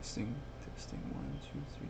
Testing, testing, 1, 2, 3.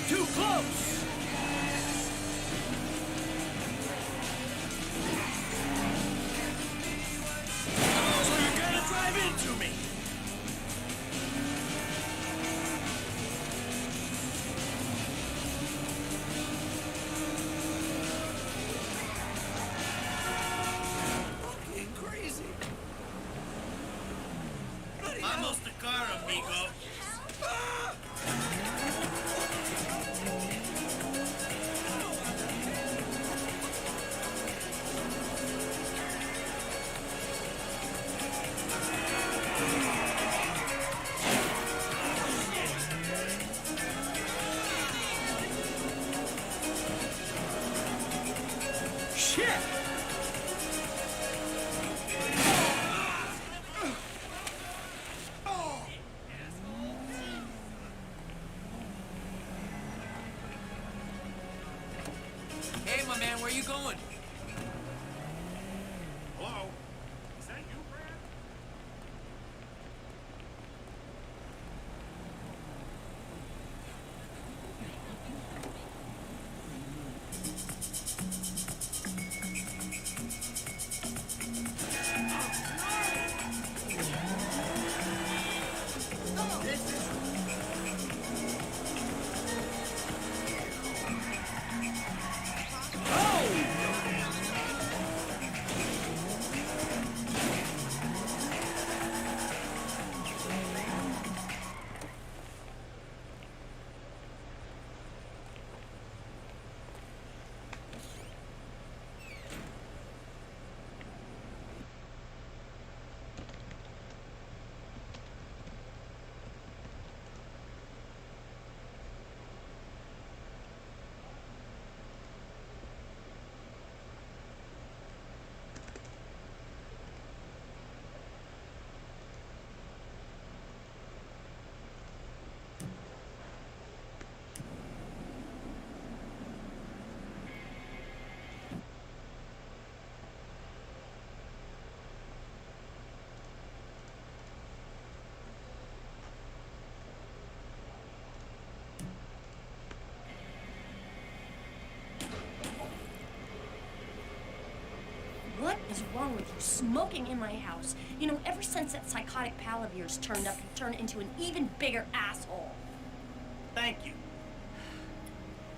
Too close! So you're gonna drive into me! Fucking crazy! Vamos the car, amigo! Ah! Shit! wrong with you, smoking in my house? You know, ever since that psychotic pal of yours turned up, you turned into an even bigger asshole. Thank you.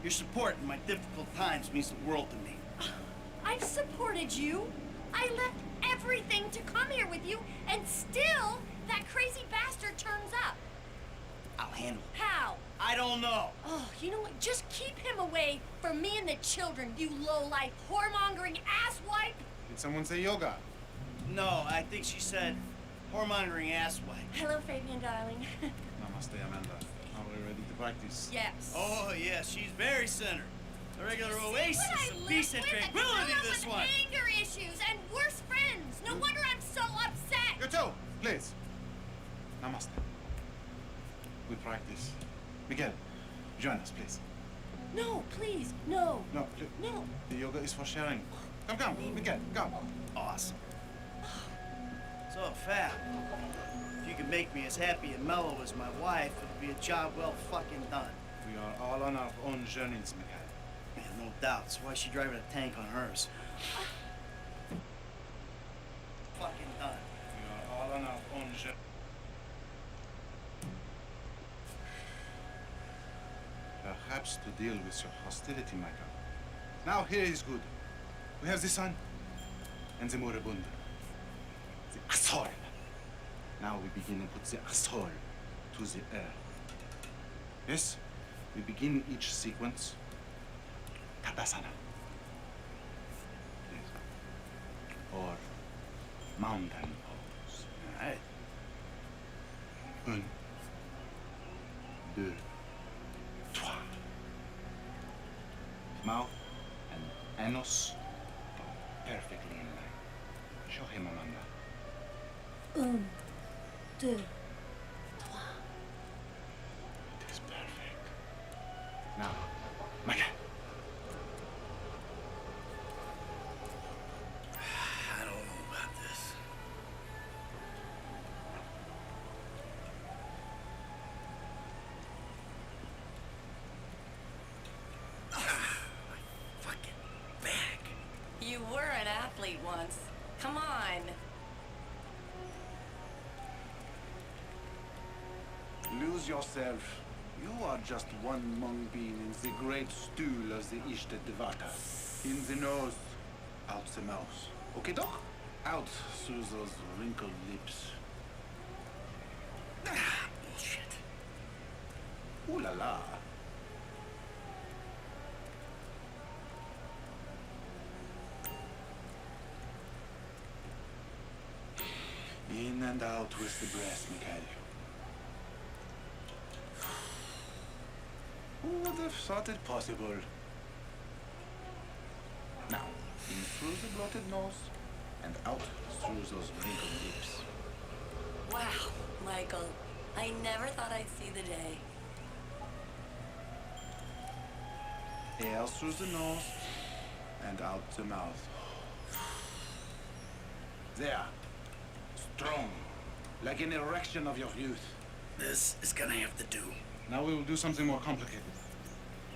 Your support in my difficult times means the world to me. I've supported you. I left everything to come here with you, and still, that crazy bastard turns up. I'll handle it. How? I don't know. Oh, you know what? Just keep him away from me and the children, you low-life, whoremongering asswipe. Did someone say yoga? No, I think she said whoremongering asswipe. Hello, Fabian, darling. Namaste, Amanda. Are we ready to practice? Yes. Oh, yeah, she's very centered. A regular oasis What I of live peace and with, tranquility, a girl this with one. anger issues and worse friends. No wonder I'm so upset. You too, please. Namaste. We practice. Miguel, join us, please. No, please, no. No, please. No. The yoga is for sharing. Come, Miguel, come. Awesome. So, Fab, if you can make me as happy and mellow as my wife, it'll be a job well fucking done. We are all on our own journeys, Miguel. Man, no doubt. That's why she's driving a tank on hers. Fucking done. We are all on our own journey. Perhaps to deal with your hostility, Michael. Now here is good. We have the sun and the moribund. The asshole. Now we begin and put the asshole to the earth. Yes, we begin each sequence. Tadasana. Yes. Or mountain pose. All right. Un, deux, trois. Mouth and anus are perfectly in line. Show him, Amanda. Deux. It is perfect. Now, Micah. I don't know about this. My fucking back. You were an athlete once. Come on. Lose yourself. You are just one mung bean in the great stool of the Ishta Devata. In the nose, out the mouth. Okay, doc? Out through those wrinkled lips. Ah, bullshit. Ooh la la. In and out with the breath, Mikhail. Who would have thought it possible? Now, in through the bloated nose and out through those wrinkled lips. Wow, Michael. I never thought I'd see the day. Air through the nose and out the mouth. There. Strong. Like an erection of your youth. This is gonna have to do. Now we will do something more complicated.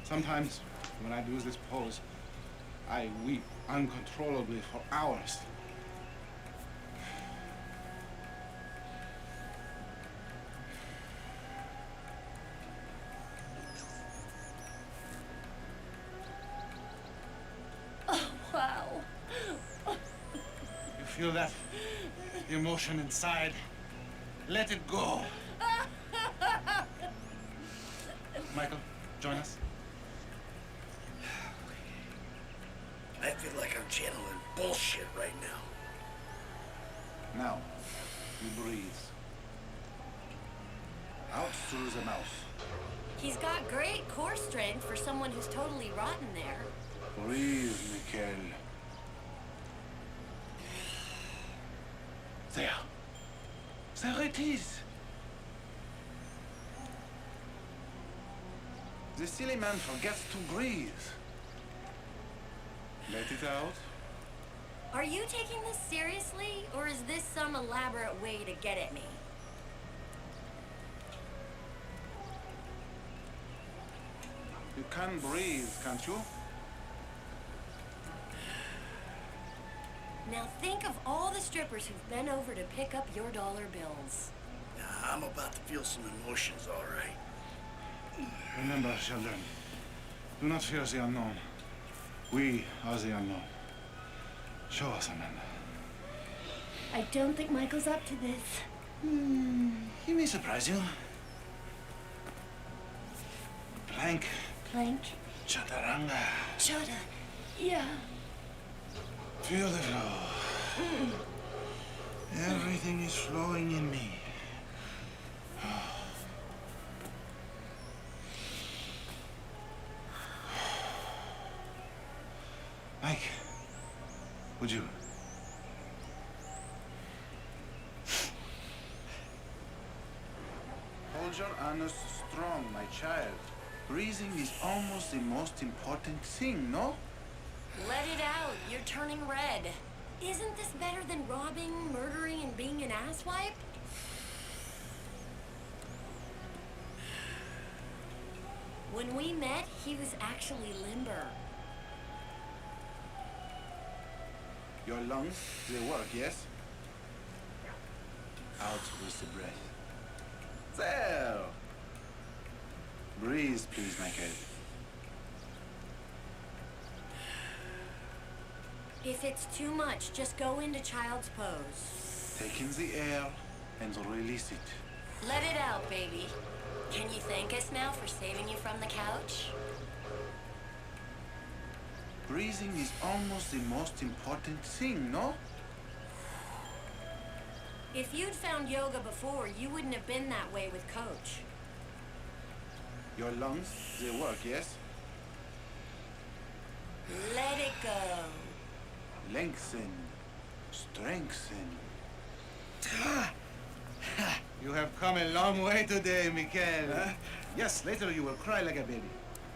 Sometimes, when I do this pose, I weep uncontrollably for hours. Oh, wow. You feel that emotion inside? Let it go. Michael, join us. I feel like I'm channeling bullshit right now. Now, you breathe. Out through the mouth. He's got great core strength for someone who's totally rotten there. Breathe, Mikhail. There. There it is. The silly man forgets to breathe. Let it out. Are you taking this seriously, or is this some elaborate way to get at me? You can breathe, can't you? Now think of all the strippers who've been over to pick up your dollar bills. Nah, I'm about to feel some emotions, all right. Remember, children, do not fear the unknown. We are the unknown. Show us, Amanda. I don't think Michael's up to this. He may surprise you. Plank, Plank. chaturanga. Shota. Yeah. Feel the flow. Everything is flowing in me. Mike, would you? Hold your anus strong, my child. Breathing is almost the most important thing, no? Let it out. You're turning red. Isn't this better than robbing, murdering, and being an asswipe? When we met, he was actually limber. Your lungs, they work, yes? Out with the breath. There! Breathe, please, Michael. If it's too much, just go into child's pose. Take in the air and release it. Let it out, baby. Can you thank us now for saving you from the couch? Breathing is almost the most important thing, no? If you'd found yoga before, you wouldn't have been that way with Coach. Your lungs, they work, yes? Let it go. Lengthen. Strengthen. You have come a long way today, Mikael. Yes, later you will cry like a baby.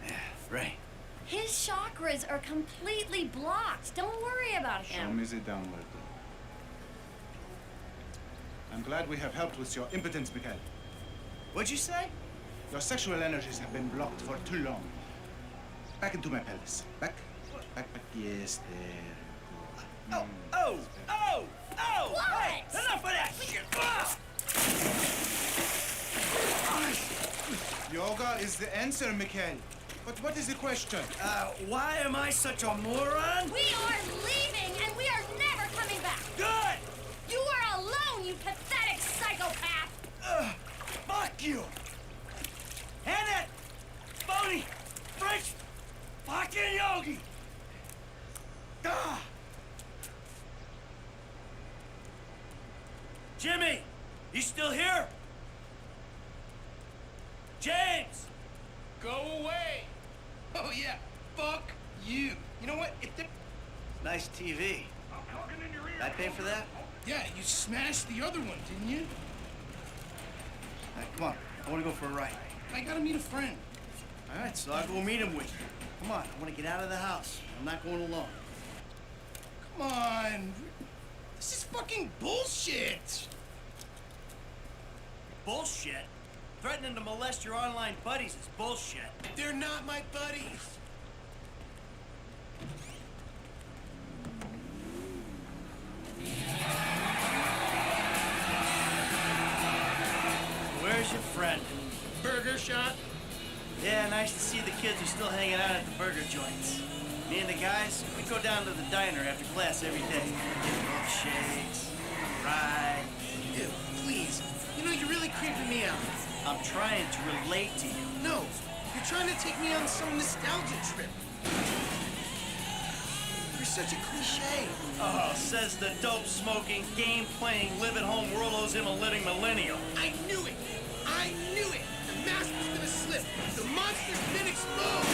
Yeah, right. His chakras are completely blocked. Don't worry about Show him. me the downward dog. I'm glad we have helped with your impotence, Mikael. What'd you say? Your sexual energies have been blocked for too long. Back into my pelvis. Back. Back. Yes, there. Oh, oh, oh, oh! What? Hey, enough of that shit! Yoga is the answer, Mikael. But what is the question? Why am I such a moron? We are leaving, and we are never coming back. Good! You are alone, you pathetic psychopath. Fuck you! And that phony French fucking yogi! Ah! Jimmy, you still here? James! Go away! Oh yeah, fuck you. You know what? If the Nice TV. I pay for that? yeah, you smashed the other one, didn't you? Now, come on, I want to go for a ride. I gotta meet a friend. All right, so I'll go meet him with you. Come on, I want to get out of the house. I'm not going alone. Come on. This is fucking bullshit. Bullshit? Threatening to molest your online buddies is bullshit. They're not my buddies. Where's your friend? Burger shot? Yeah, nice to see the kids are still hanging out at the burger joints. Me and the guys, we go down to the diner after class every day. Get milkshakes, fries. Ew, please. You know, you're really creeping me out. I'm trying to relate to you. No, you're trying to take me on some nostalgia trip. You're such a cliche. Oh, says the dope-smoking, game-playing, live-at-home worldos him a living millennial. I knew it. I knew it. The mask was gonna slip. The monster's been exposed.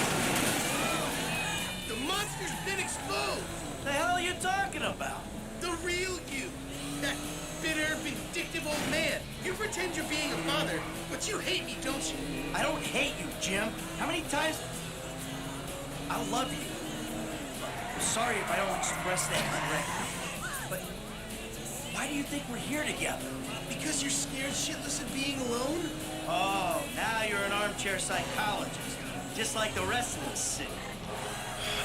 The monster's been exposed. The hell are you talking about? The real you. That bitter, vindictive old man. You pretend you're being a father, but you hate me, don't you? I don't hate you, Jim. How many times? I love you. I'm sorry if I don't express that correctly. But why do you think we're here together? Because you're scared shitless of being alone? Oh, now you're an armchair psychologist. Just like the rest of us city.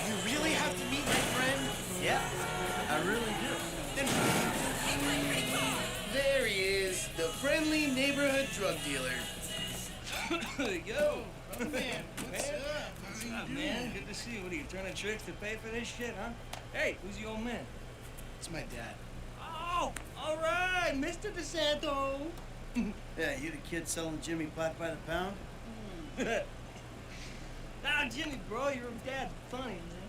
You really have to meet my friend? Yeah, I really do. neighborhood drug dealer. Yo, Oh, man, what's up? what's up, man? Good to see you. What are you turning tricks to pay for this shit, huh? Hey, who's your old man? It's my dad. Oh, all right, Mr. DeSanto. Yeah, you the kid selling Jimmy pot by the pound? Nah, Jimmy, bro, your dad's funny, man.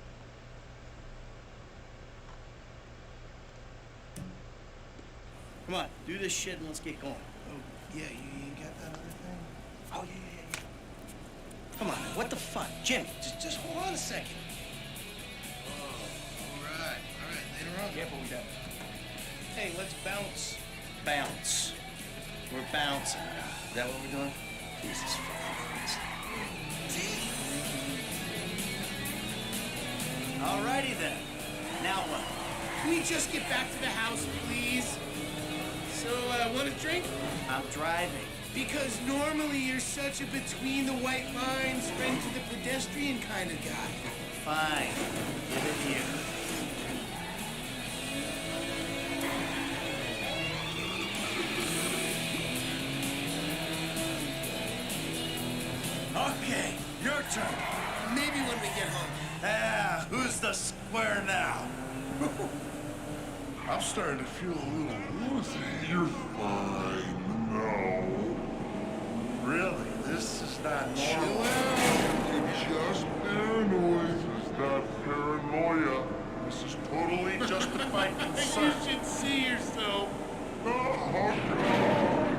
Come on, do this shit and let's get going. Oh, yeah, you got that other thing? Oh, yeah. Come on, man, what the fuck? Jimmy, Just hold on a second. Oh, all right, later on. careful with that. Hey, let's bounce. Bounce. We're bouncing now. Is that what we're doing? Jesus fucking Christ. Alrighty then. Now what? Can we just get back to the house, please? So, want a drink? I'm driving. Because normally you're such a between the white lines, friend to the pedestrian kind of guy. Fine. Give it here. Okay, your turn. Maybe when we get home. Ah, who's the square now? I'm starting to feel a little woozy. You're fine. No. Really, this is not normal. You're just paranoid. This is not paranoia. This is totally justified concern. You should see yourself. Oh, God.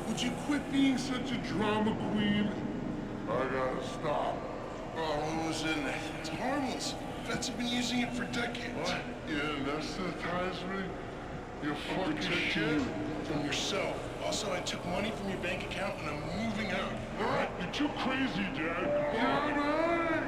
Would you quit being such a drama queen? I gotta stop. Oh, listen, it's harmless. Vets have been using it for decades. What? You anesthetize me? You I'm fucking protecting shit? you from yourself. Also, I took money from your bank account and I'm moving out. Alright, you're too crazy, Dad. Alright!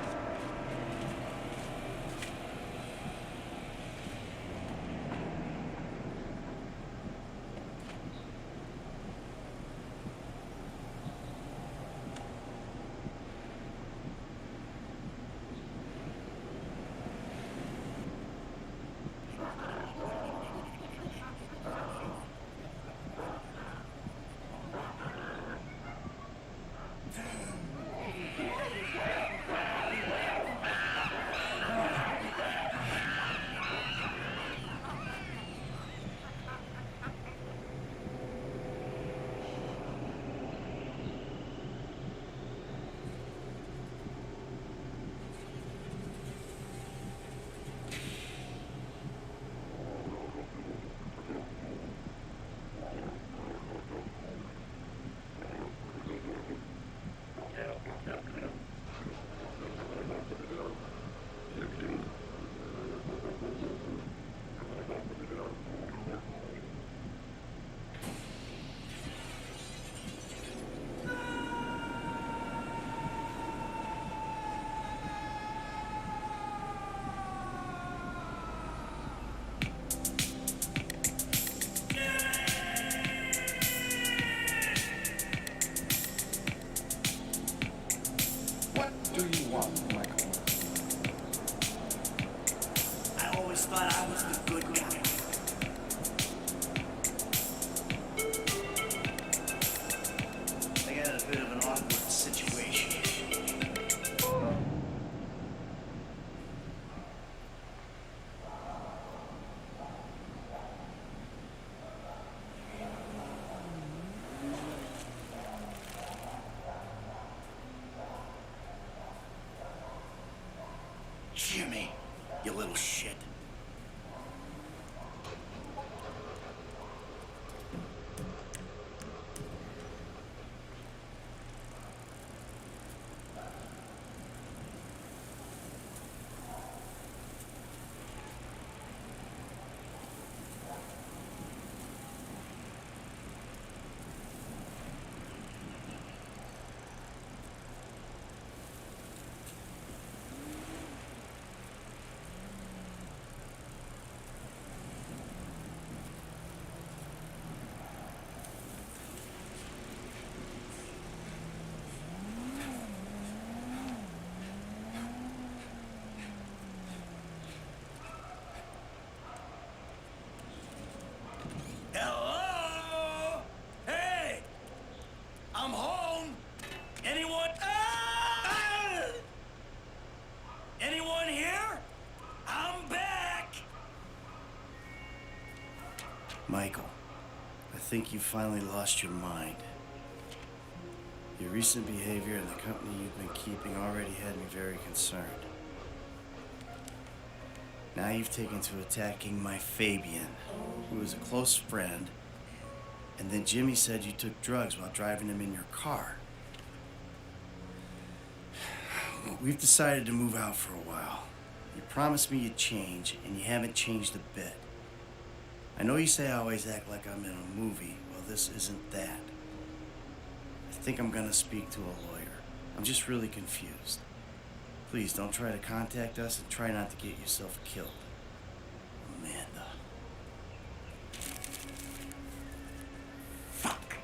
What do you want, Michael? I always thought I was the good guy. I got a bit of an awkward situation. Jimmy, you little shit. Michael, I think you finally lost your mind. Your recent behavior in the company you've been keeping already had me very concerned. Now you've taken to attacking my Fabian, who is a close friend, and then Jimmy said you took drugs while driving him in your car. We've decided to move out for a while. You promised me you'd change, and you haven't changed a bit. I know you say I always act like I'm in a movie. Well, this isn't that. I think I'm gonna speak to a lawyer. I'm just really confused. Please don't try to contact us and try not to get yourself killed. Amanda. Fuck.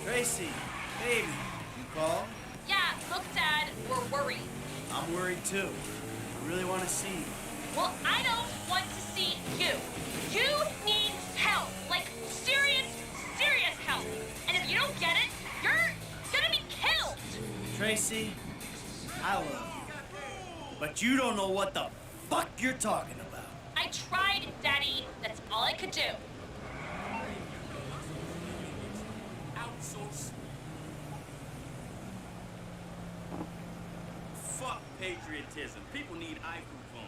Tracy, baby, you called? Yeah, look, Dad, we're worried. I'm worried too. I really want to see you. Well, I don't want to see you. You need help. Like, serious, serious help. And if you don't get it, you're gonna be killed. Tracy, I love you. But you don't know what the fuck you're talking about. I tried, Daddy. That's all I could do. Fuck patriotism. People need iPhone phone.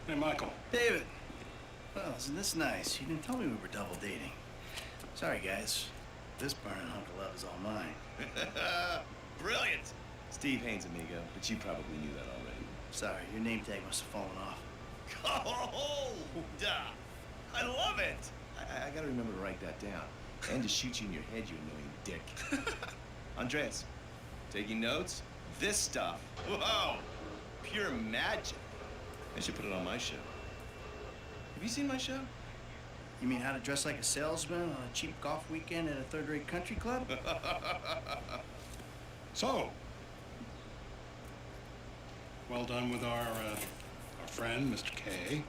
Hey, Michael. David. Well, isn't this nice? You didn't tell me we were double dating. Sorry, guys. This burning hunk of love is all mine. Brilliant! Steve Haynes, amigo, but you probably knew that already. Sorry, your name tag must have fallen off. Oh, duh! I love it! I gotta remember to write that down. And to shoot you in your head, you annoying dick. Andreas, taking notes? This stuff, whoa! Pure magic. I should put it on my show. Have you seen my show? You mean how to dress like a salesman on a cheap golf weekend at a third-rate country club? So, well done with our friend, Mr. K.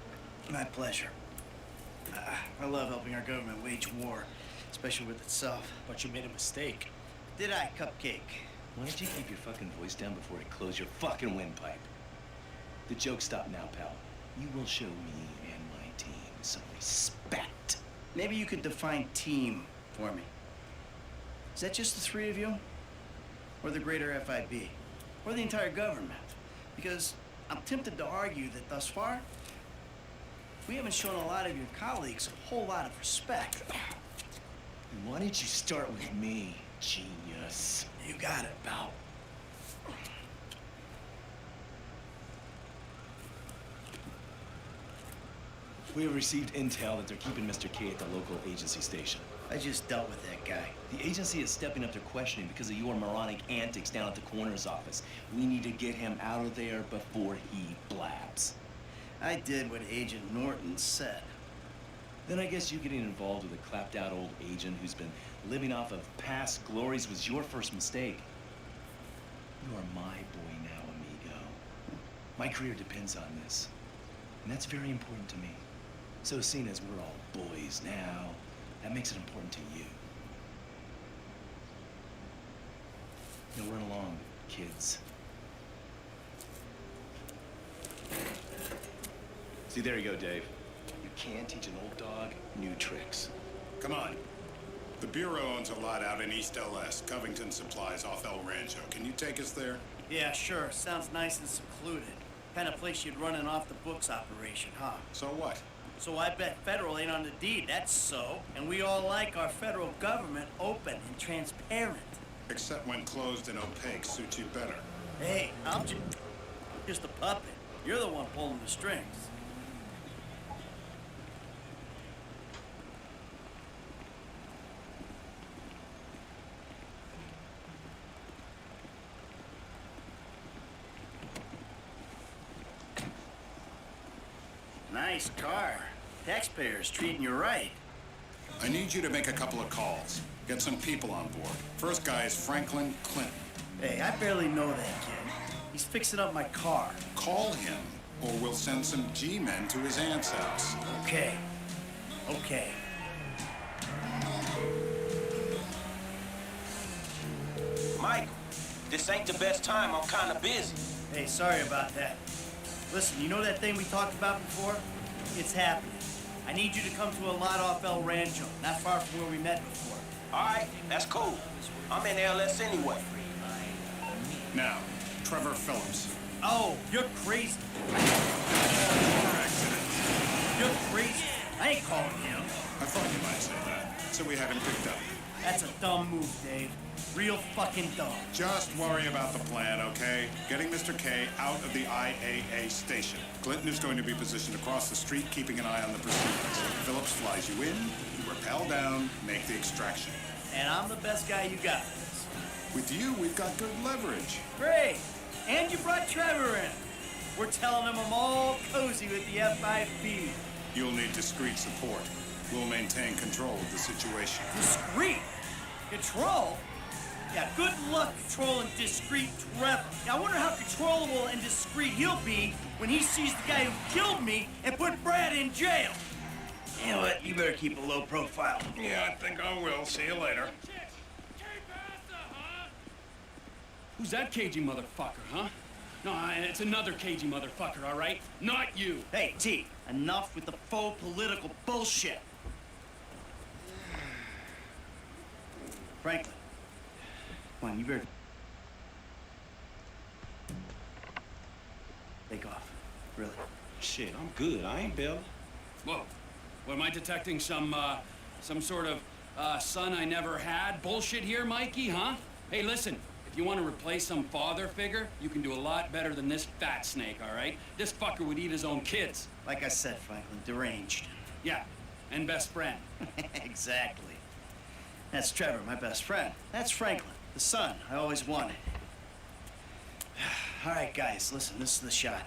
My pleasure. I love helping our government wage war, especially with itself. But you made a mistake. Did I, Cupcake? Why don't you keep your fucking voice down before I close your fucking windpipe? The joke stop now, pal. You will show me and my team some respect. Maybe you could define team for me. Is that just the three of you? Or the greater FIB? Or the entire government? Because I'm tempted to argue that thus far, we haven't shown a lot of your colleagues a whole lot of respect. Why don't you start with me, genius? You got it, pal. We have received intel that they're keeping Mr. K at the local agency station. I just dealt with that guy. The agency is stepping up their questioning because of your moronic antics down at the coroner's office. We need to get him out of there before he blabs. I did what Agent Norton said. Then I guess you getting involved with a clapped-out old agent who's been living off of past glories was your first mistake. You are my boy now, amigo. My career depends on this, and that's very important to me. So seeing as we're all boys now, that makes it important to you. Now run along, kids. See, there you go, Dave. You can teach an old dog new tricks. Come on. The Bureau owns a lot out in East LS, Covington Supplies off El Rancho. Can you take us there? Yeah, sure. Sounds nice and secluded. Kind of place you'd run an off-the-books operation, huh? So what? So I bet federal ain't on the deed, that's so. And we all like our federal government open and transparent. Except when closed and opaque suits you better. Hey, I'm just a puppet. You're the one pulling the strings. Nice car. Taxpayers treating you right. I need you to make a couple of calls. Get some people on board. First guy is Franklin Clinton. Hey, I barely know that kid. He's fixing up my car. Call him, or we'll send some G-men to his aunt's house. Okay. Okay. Mike, this ain't the best time. I'm kind of busy. Hey, sorry about that. Listen, you know that thing we talked about before? It's happening. I need you to come to a lot off El Rancho, not far from where we met before. All right, that's cool. I'm in LS anyway. Now, Trevor Phillips. Oh, you're crazy. You're crazy. I ain't calling him. I thought you might say that, so we have him picked up. That's a dumb move, Dave. Real fucking dumb. Just worry about the plan, okay? Getting Mr. K out of the IAA station. Clinton is going to be positioned across the street, keeping an eye on the proceedings. Phillips flies you in, you rappel down, make the extraction. And I'm the best guy you got. With you, we've got good leverage. Great. And you brought Trevor in. We're telling him I'm all cozy with the FIB. You'll need discreet support. We'll maintain control of the situation. Discreet? Control? Yeah, good luck controlling discreet Trevor. Now, I wonder how controllable and discreet he'll be when he sees the guy who killed me and put Brad in jail. You know what? You better keep a low profile. Yeah, I think I will. See you later. Who's that cagey motherfucker, huh? No, it's another cagey motherfucker, all right? Not you. Hey, T, enough with the faux political bullshit. Franklin, come on, you better take off. Really. Shit, I'm good. I ain't Bill. Whoa. What, am I detecting some sort of son I never had bullshit here, Mikey, huh? Hey, listen. If you want to replace some father figure, you can do a lot better than this fat snake, all right? This fucker would eat his own kids. Like I said, Franklin, deranged. Yeah, and best friend. Exactly. That's Trevor, my best friend. That's Franklin, the son I always wanted. All right, guys, listen, this is the shot.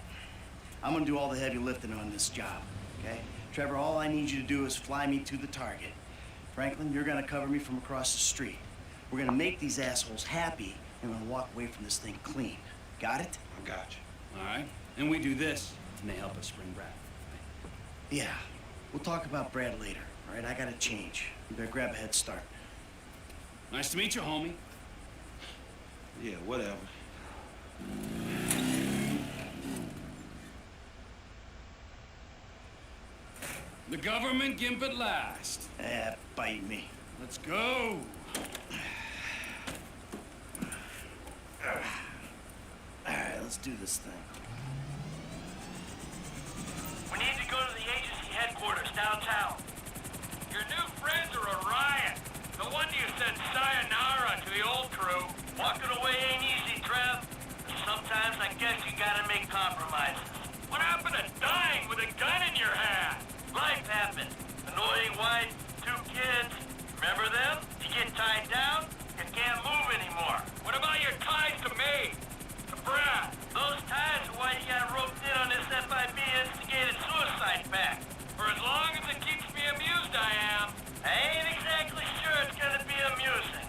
I'm gonna do all the heavy lifting on this job, okay? Trevor, all I need you to do is fly me to the target. Franklin, you're gonna cover me from across the street. We're gonna make these assholes happy, and we're gonna walk away from this thing clean. Got it? I got you. All right? And we do this, and they help us bring Brad. Yeah. We'll talk about Brad later, all right? I gotta change. You better grab a head start. Nice to meet you, homie. Yeah, whatever. The government gimp at last. Bite me. Let's go. Alright, let's do this thing. We need to go to the agency headquarters downtown. Your new friends are a riot. The one you said sayonara to the old crew. Walking away ain't easy, Trev. Sometimes I guess you gotta make compromises. What happened to dying with a gun in your hand? Life happened. Annoying wife, 2 kids. Remember them? You get tied down, you can't move anymore. What about your ties to me? To Brad? Those ties are why you got roped in on this FIB instigated suicide pact. For as long as it keeps me amused, I am. I ain't exactly sure it's gonna be amusing.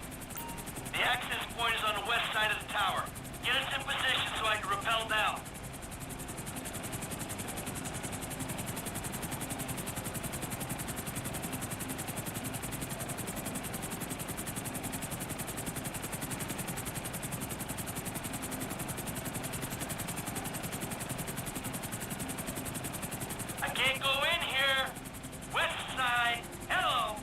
The access point is on the west side of the tower. Get us in position so I can rappel down. I can't go in here. West side. Hello.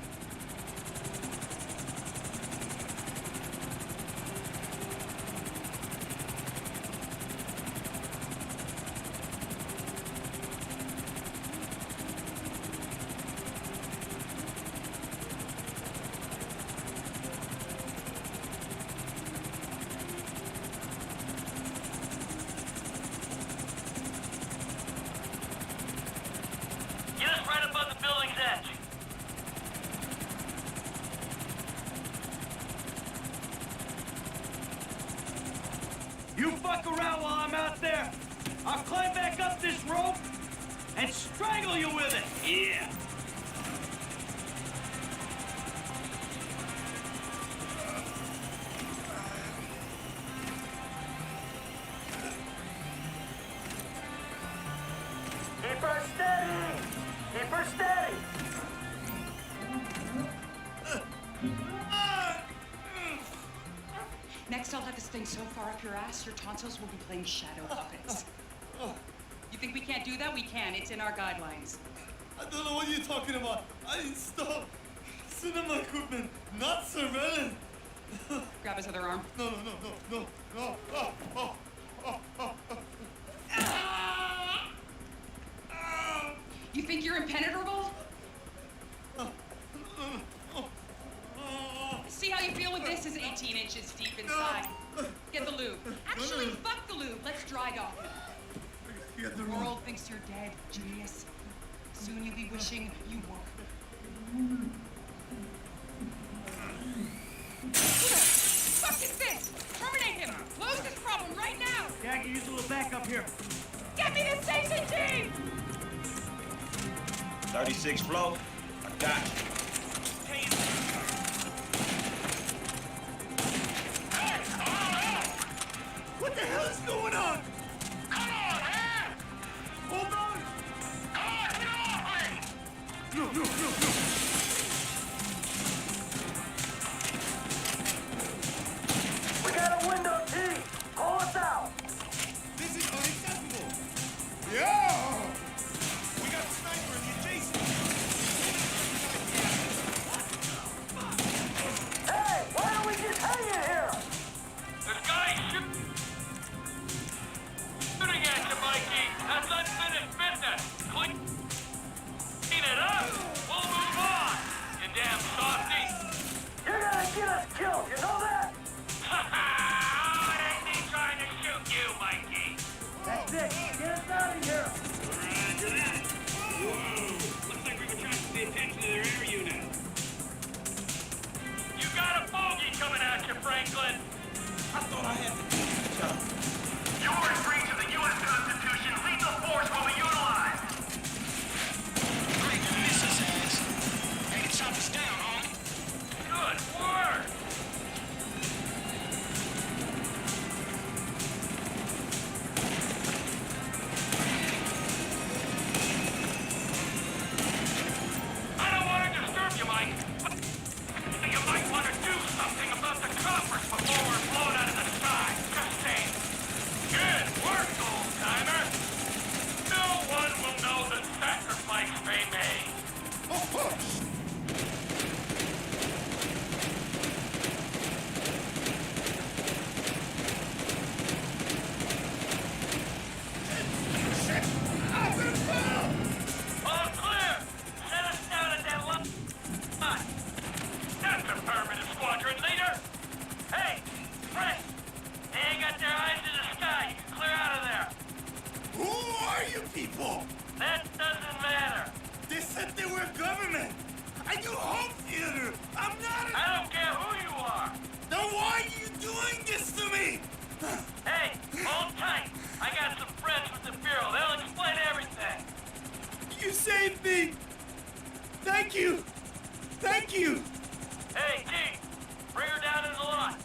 Get us right above the building's edge. You fuck around while I'm out there. I'll climb back up this rope and strangle you with it. Yeah. Keep her steady! Keep her steady! Next, I'll have this thing so far up your ass, your tonsils will be playing shadow puppets. You think we can't do that? We can. It's in our guidelines. I don't know what you're talking about. I installed cinema equipment, not surveillance. Grab his other arm. No. You think you're impenetrable? See how you feel with this is 18 inches deep inside. Get the lube. Actually, fuck the lube. Let's dry dock it. The world thinks you're dead, genius. Soon you'll be wishing you were. Who the fuck is this? Terminate him. Close this problem right now. Yeah, I can use a little backup here. Get me the station team! 36 flow. I got you. What the hell is going on? Come on, man! Hold on! Come on, get off me! No. We got a window, T! Pull us out! This is unacceptable! Yeah! We got a sniper in the adjacent! Hey, why don't we just hang in here? This guy's shooting at you, Mikey. That's unfinished business. Clean it up. We'll move on. You damn softy. You're gonna get us killed. You know that? It ain't me trying to shoot you, Mikey. That's it. Get us out of here. Roger that. Whoa. Looks like we've attracted the attention of their air unit. You got a bogey coming at you, Franklin. I thought I had to do this job. You were in breach of the U.S. Constitution. Lethal force will be utilized. Great to miss his ass. Hey, chop us down, homie. Good work. I don't want to disturb you, Mike. But you might want to do something about the coppers before we're blown out of the sky. that they were government. I do home theater. I'm not a... I don't care who you are. Then why are you doing this to me? Hey, hold tight. I got some friends with the Bureau. They'll explain everything. You saved me. Thank you. Thank you. Hey, G, bring her down in the lot.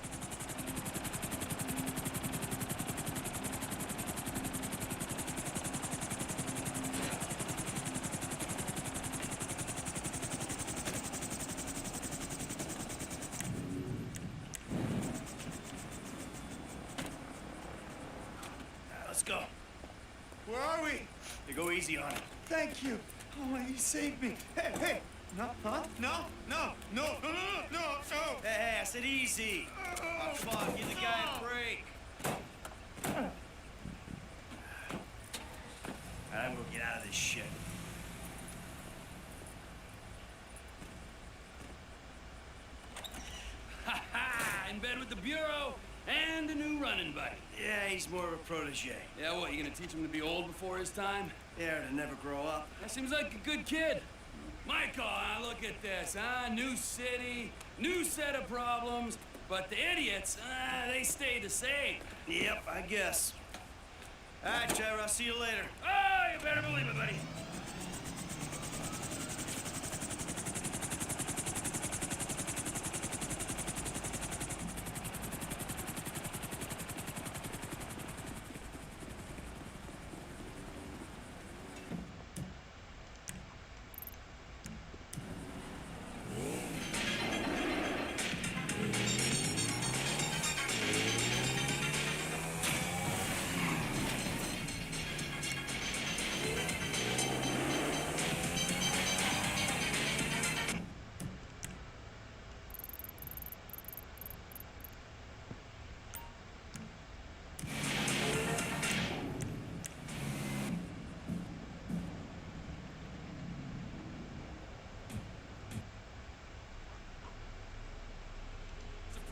Let's go. Where are we? You go easy on him. Thank you. Oh, you saved me. Hey, hey. No, huh? No, no, no, no, no, no, no, no. Hey, I said easy. Oh, come on, give the guy a break. I'm gonna get out of this shit. Ha ha! In bed with the Bureau and a new running buddy. Yeah, he's more of a protege. Yeah, what, you gonna teach him to be old before his time? Yeah, to never grow up. That seems like a good kid. Michael, look at this, huh? New city, new set of problems, but the idiots, they stay the same. Yep, I guess. All right, Trevor, I'll see you later. Oh, you better believe it, buddy.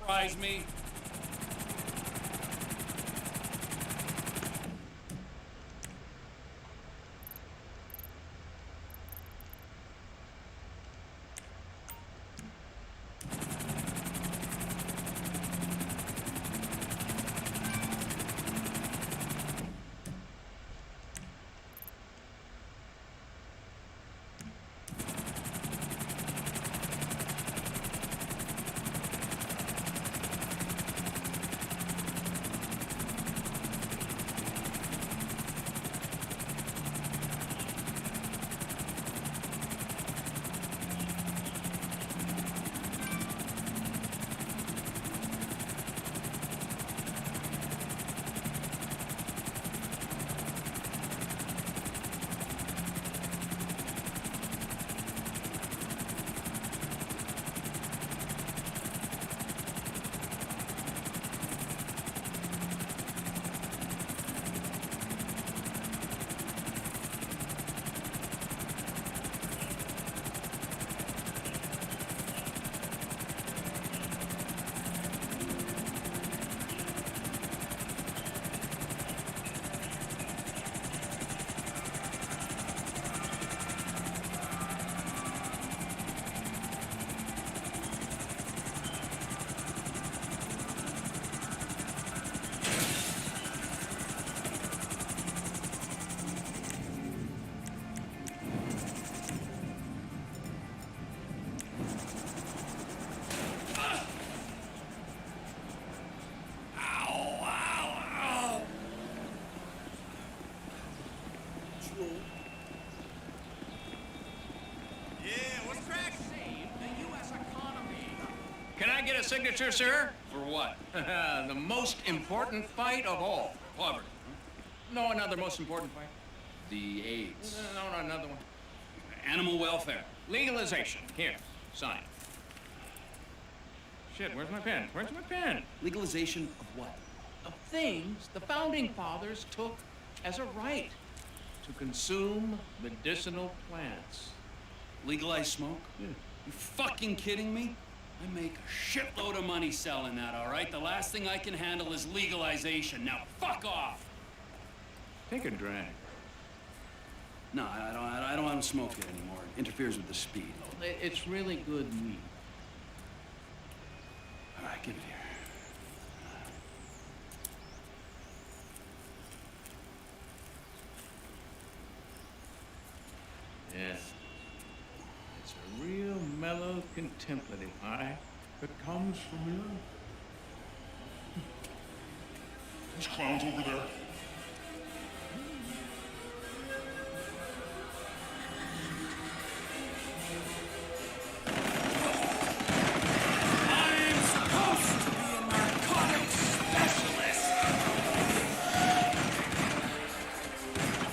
Surprise me. Can I get a signature, sir? For what? The most important fight of all. Poverty. No, another most important fight. The AIDS. No, another one. Animal welfare. Legalization. Here, sign. Shit, where's my pen? Where's my pen? Legalization of what? Of things the founding fathers took as a right to consume medicinal plants. Legalize smoke? Yeah. You fucking kidding me? I make a shitload of money selling that, all right? The last thing I can handle is legalization. Now, fuck off! Take a drag. No, I don't want to smoke it anymore. It interferes with the speed. It's really good weed. All right, give it here. Yes. It's a real mellow, contemplative high that comes from you. Those clowns over there. I'm supposed to be a narcotics specialist.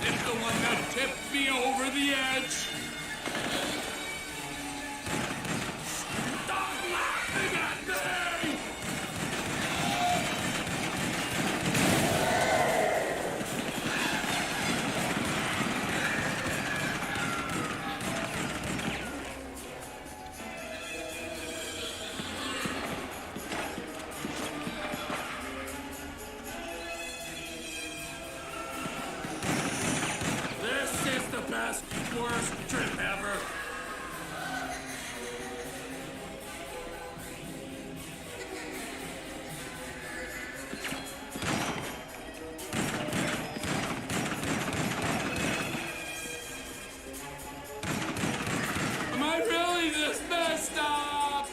It's the one that tipped me over the edge. Stop laughing at me! This is the best, worst trip ever. Am I really this messed up?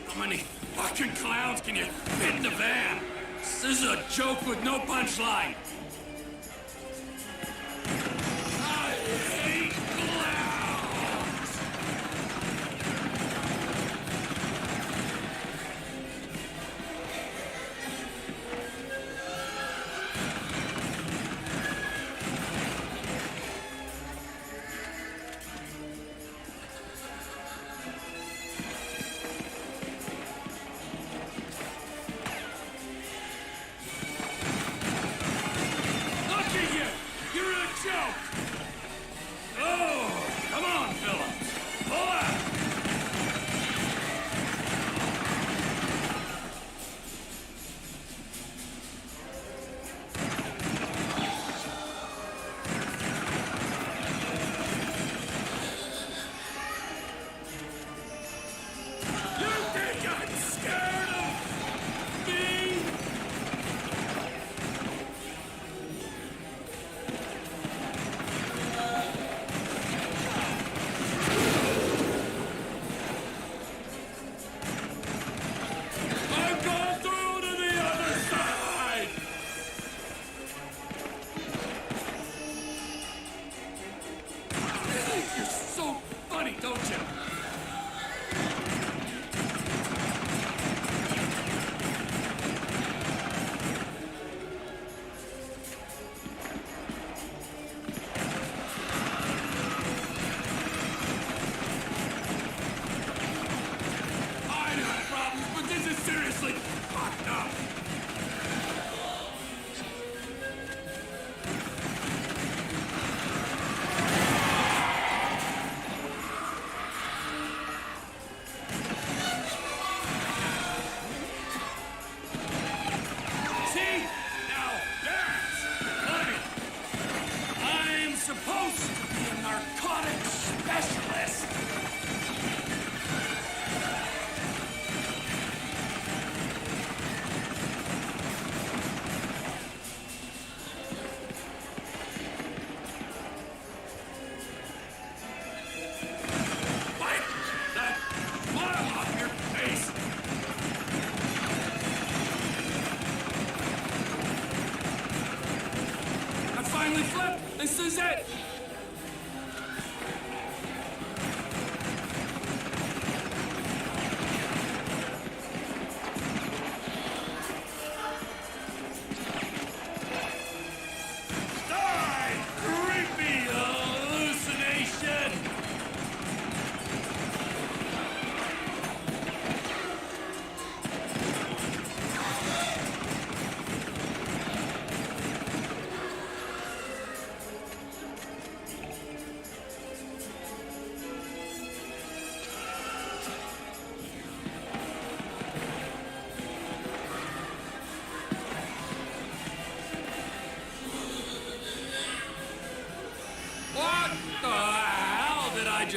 How many fucking clowns can you fit in the van? This is a joke with no punchline. I hate clowns!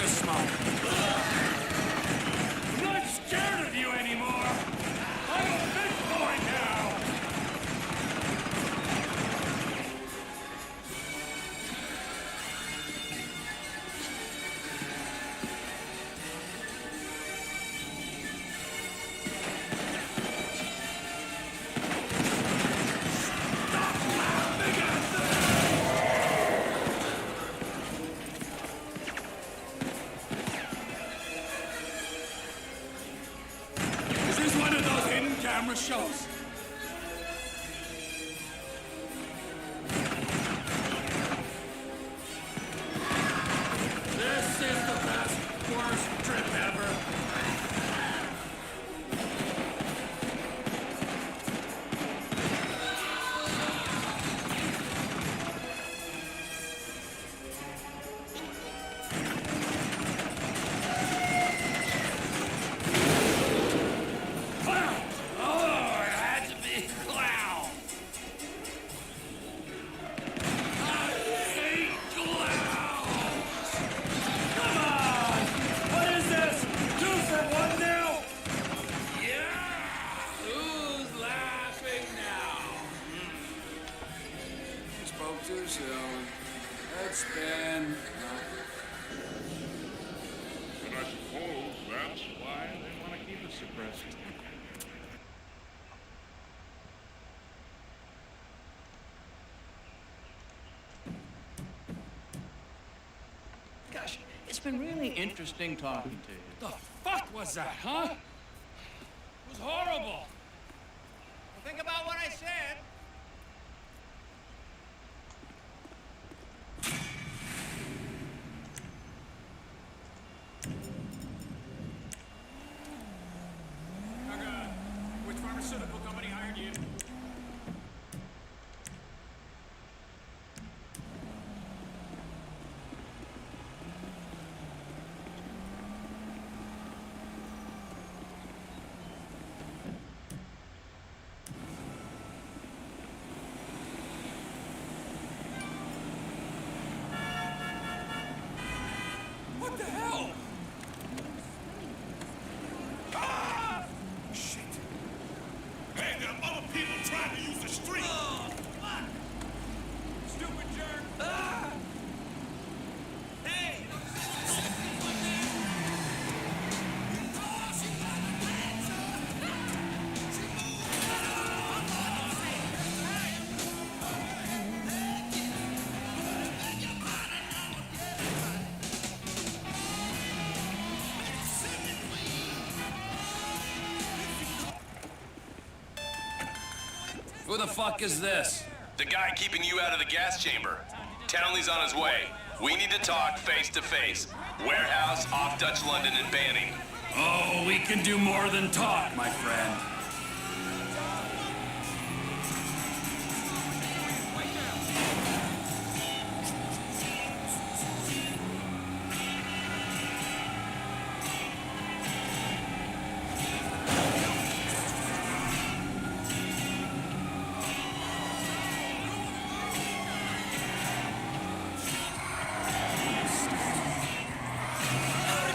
smoke. I'm not scared of you anymore. I'm a big boy now. Is this one of those hidden camera shows? This is the best, worst trip ever. Clown! Oh, it had to be clown. I hate clowns. Come on! What is this? 2 for 1 now? Yeah! Who's laughing now? Spoke too soon. Let's spin. And I suppose that's why they want to keep it suppressed. Gosh, it's been really interesting talking to you. The fuck was that, huh? It was horrible. Think about what I said. Which pharmaceutical company hired you? What the hell? Ah! Shit. Hey, there are other people trying to use the street. Oh, fuck! Stupid jerk! Ah! Hey! Who the fuck is this? The guy keeping you out of the gas chamber. Townley's on his way. We need to talk face to face. Warehouse off Dutch London and Banning. Oh, we can do more than talk, my friend.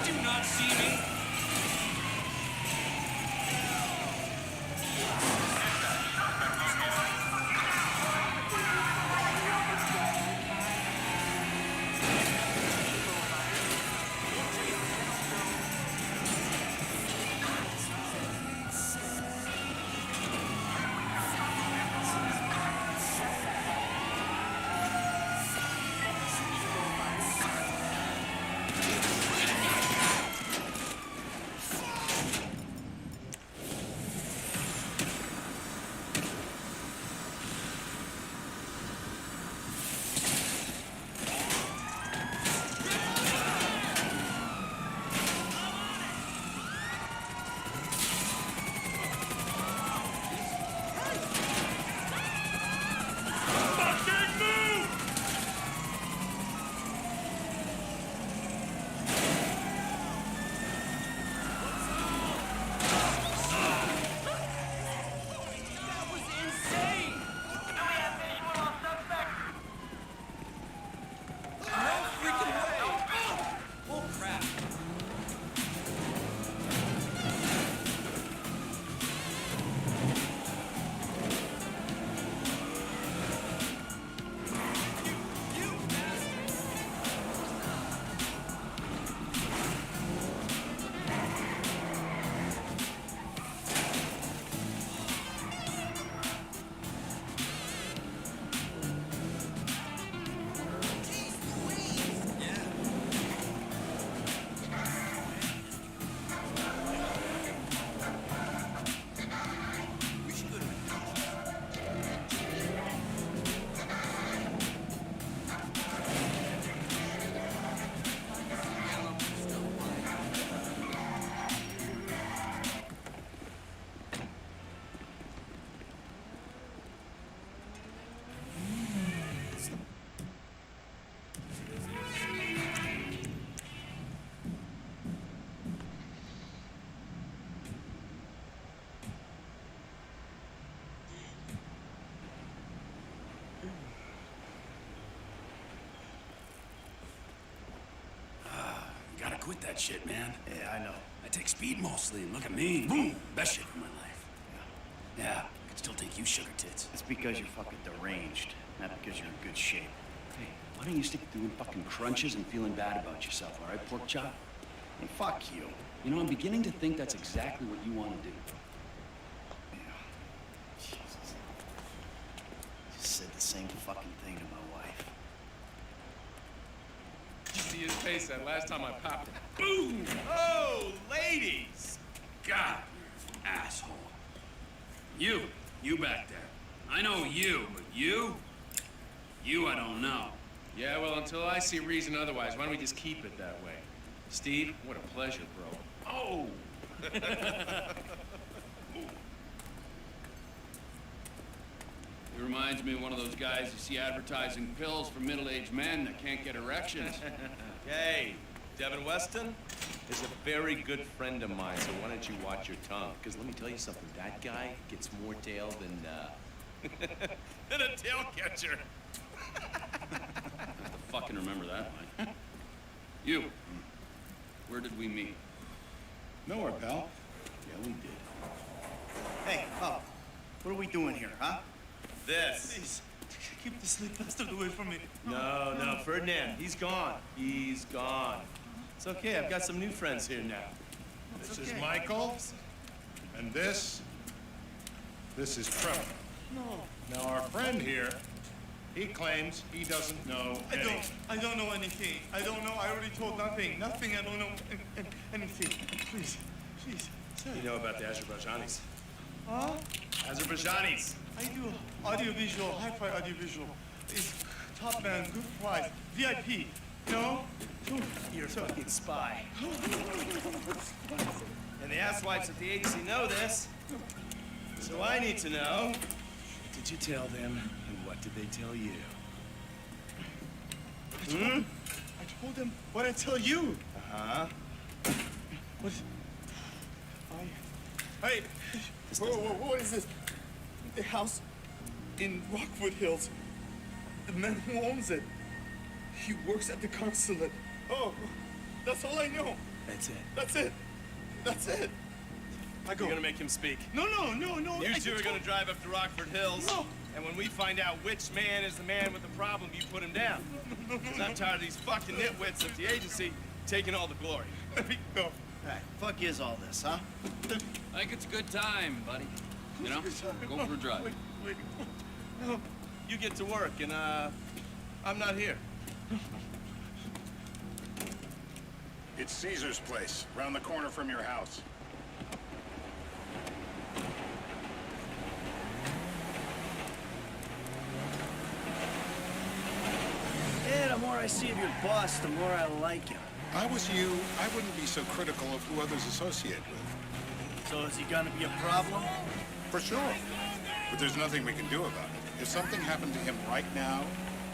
Did you not see me? quit that shit, man. Yeah, I know. I take speed mostly, and look at me. Boom! Best shape of my life. Yeah, I can still take you sugar tits. It's because you're fucking deranged, not because you're in good shape. Hey, why don't you stick to doing fucking crunches and feeling bad about yourself, all right, pork chop? Hey, fuck you. You know, I'm beginning to think that's exactly what you want to do. Yeah. Jesus. Just said the same fucking thing to my wife. You see his face that last time I popped it. Boom! Oh, ladies! God, you're an asshole. You back there. I know you, but you I don't know. Yeah, well, until I see reason otherwise, why don't we just keep it that way? Steve, what a pleasure, bro. Oh! He reminds me of one of those guys you see advertising pills for middle-aged men that can't get erections. Hey, Devin Weston is a very good friend of mine, so why don't you watch your tongue? Because let me tell you something, that guy gets more tail than, than a tail catcher. I have to fucking remember that, Mike. You, where did we meet? Nowhere, pal. Yeah, we did. Hey, oh, what are we doing here, huh? This. Please, keep the sleep bastard away from me. No, Ferdinand, he's gone. He's gone. It's okay, I've got some new friends here now. This is Michael, and this is Trevor. No. Now, our friend here, he claims he doesn't know anything. I don't know anything. I don't know. I already told nothing. Nothing. I don't know anything. Please, sir. You know about the Azerbaijanis? Huh? Azerbaijanis. I do audiovisual, hi-fi audiovisual. It's top man, good price, VIP. No? You're a fucking spy. And the asswipes at the agency know this. So I need to know, what did you tell them, and what did they tell you? I told them what I tell you. Uh-huh. What? Hey, what is this? The house in Rockwood Hills. The man who owns it. He works at the consulate. Oh, that's all I know. That's it. That's it. That's it. I go. You're gonna make him speak. No. You two are gonna drive up to Rockford Hills. No. And when we find out which man is the man with the problem, you put him down. Because I'm tired of these fucking nitwits at the agency taking all the glory. Let me go. Hey, fuck is all this, huh? I think it's a good time, buddy. You know, go for a drive. Wait. No. You get to work, and I'm not here. It's Caesar's place, round the corner from your house. Yeah, the more I see of your boss, the more I like him. If I was you, I wouldn't be so critical of who others associate with. So is he gonna be a problem? For sure. But there's nothing we can do about it. If something happened to him right now,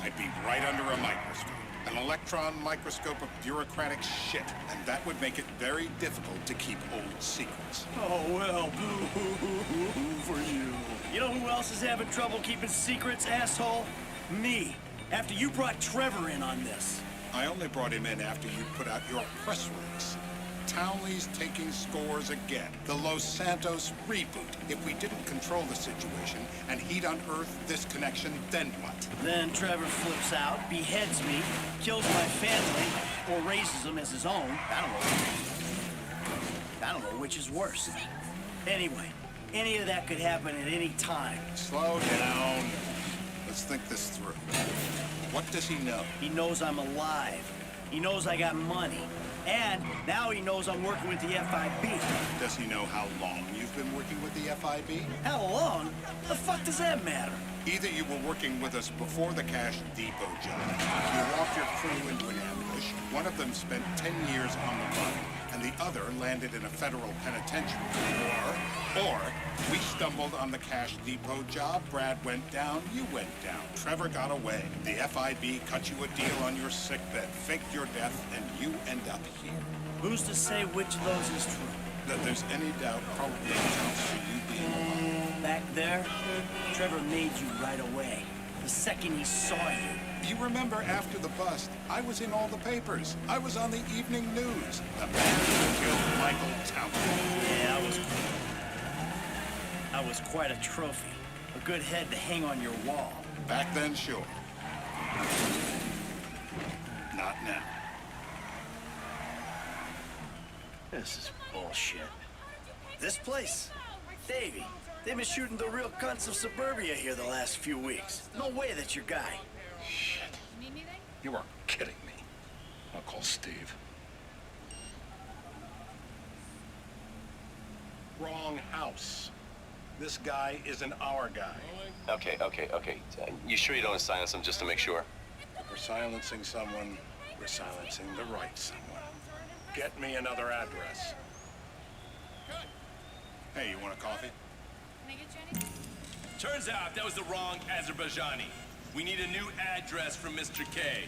I'd be right under a microscope. An electron microscope of bureaucratic shit. And that would make it very difficult to keep old secrets. Oh, well, boo-hoo-hoo for you. You know who else is having trouble keeping secrets, asshole? Me. After you brought Trevor in on this. I only brought him in after you put out your press release. Townley's taking scores again. The Los Santos reboot. If we didn't control the situation and he'd unearthed this connection, then what? Then Trevor flips out, beheads me, kills my family, or raises them as his own. I don't know which is worse. Anyway, any of that could happen at any time. Slow down. Let's think this through. What does he know? He knows I'm alive. He knows I got money. And now he knows I'm working with the FIB. Does he know how long you've been working with the FIB? How long? The fuck does that matter? Either you were working with us before the Cash Depot job, you walked your crew into an ambush, one of them spent 10 years on the run, and the other landed in a federal penitentiary. Or we stumbled on the Cash Depot job, Brad went down, you went down. Trevor got away. The FIB cut you a deal on your sickbed, faked your death, and you end up here. Who's to say which of those is true? That there's any doubt probably counts for you being alive. Back there, Trevor made you right away. The second he saw you. You remember after the bust, I was in all the papers. I was on the evening news. The man who killed Michael Townsend. Yeah, I was quite a trophy. A good head to hang on your wall. Back then, sure. Not now. This is bullshit. This place, Davey, they've been shooting the real cunts of suburbia here the last few weeks. No way that's your guy. Shit. You are kidding me. I'll call Steve. Wrong house. This guy isn't our guy. Okay. You sure you don't want to silence him just to make sure? If we're silencing someone, we're silencing the right someone. Get me another address. Hey, you want a coffee? Turns out that was the wrong Azerbaijani. We need a new address from Mr. K.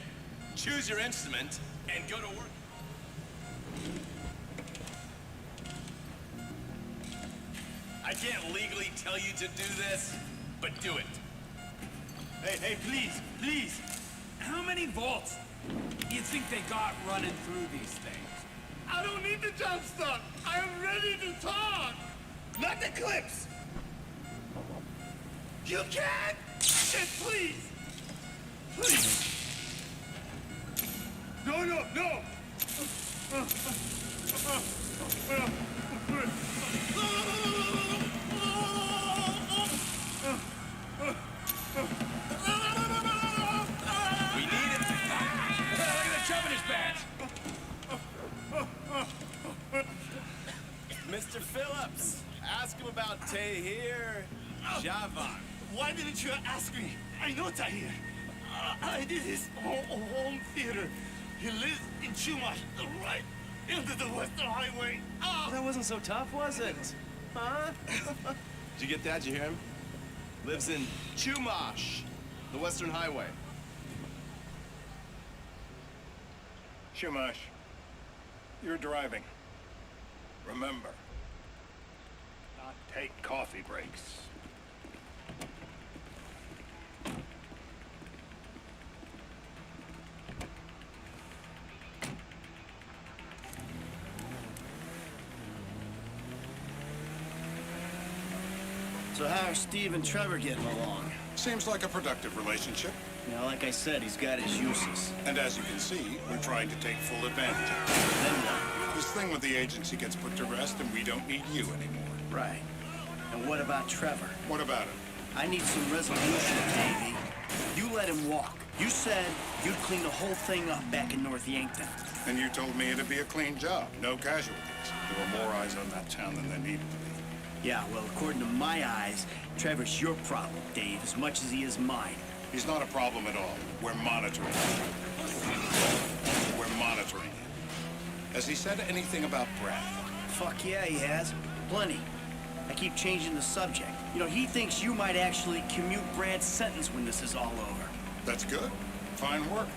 Choose your instrument and go to work. I can't legally tell you to do this, but do it. Hey, please. How many volts do you think they got running through these things? I don't need the jump start. I am ready to talk. Not the clips. You can't. Shit, please. Please. No. We need it. Look at the chub in his pants. Mr. Phillips, ask him about Tahir Javan. Why didn't you ask me? I know Tahir. I did his home theater. He lives in Chumash, right into the Western Highway. That wasn't so tough, was it? Huh? Did you get that? Did you hear him? Lives in Chumash, the Western Highway. Shumash, you're driving. Remember, not take coffee breaks. So how are Steve and Trevor getting along? Seems like a productive relationship. You know, like I said, he's got his uses. And as you can see, we're trying to take full advantage of it. Then what? This thing with the agency gets put to rest and we don't need you anymore. Right. And what about Trevor? What about him? I need some resolution, Davey. You let him walk. You said you'd clean the whole thing up back in North Yankton. And you told me it'd be a clean job, no casualties. There were more eyes on that town than there needed to be. Yeah, well, according to my eyes, Trevor's your problem, Dave, as much as he is mine. He's not a problem at all. We're monitoring him. We're monitoring him. Has he said anything about Brad? Fuck yeah, he has. Plenty. I keep changing the subject. You know, he thinks you might actually commute Brad's sentence when this is all over. That's good. Fine work.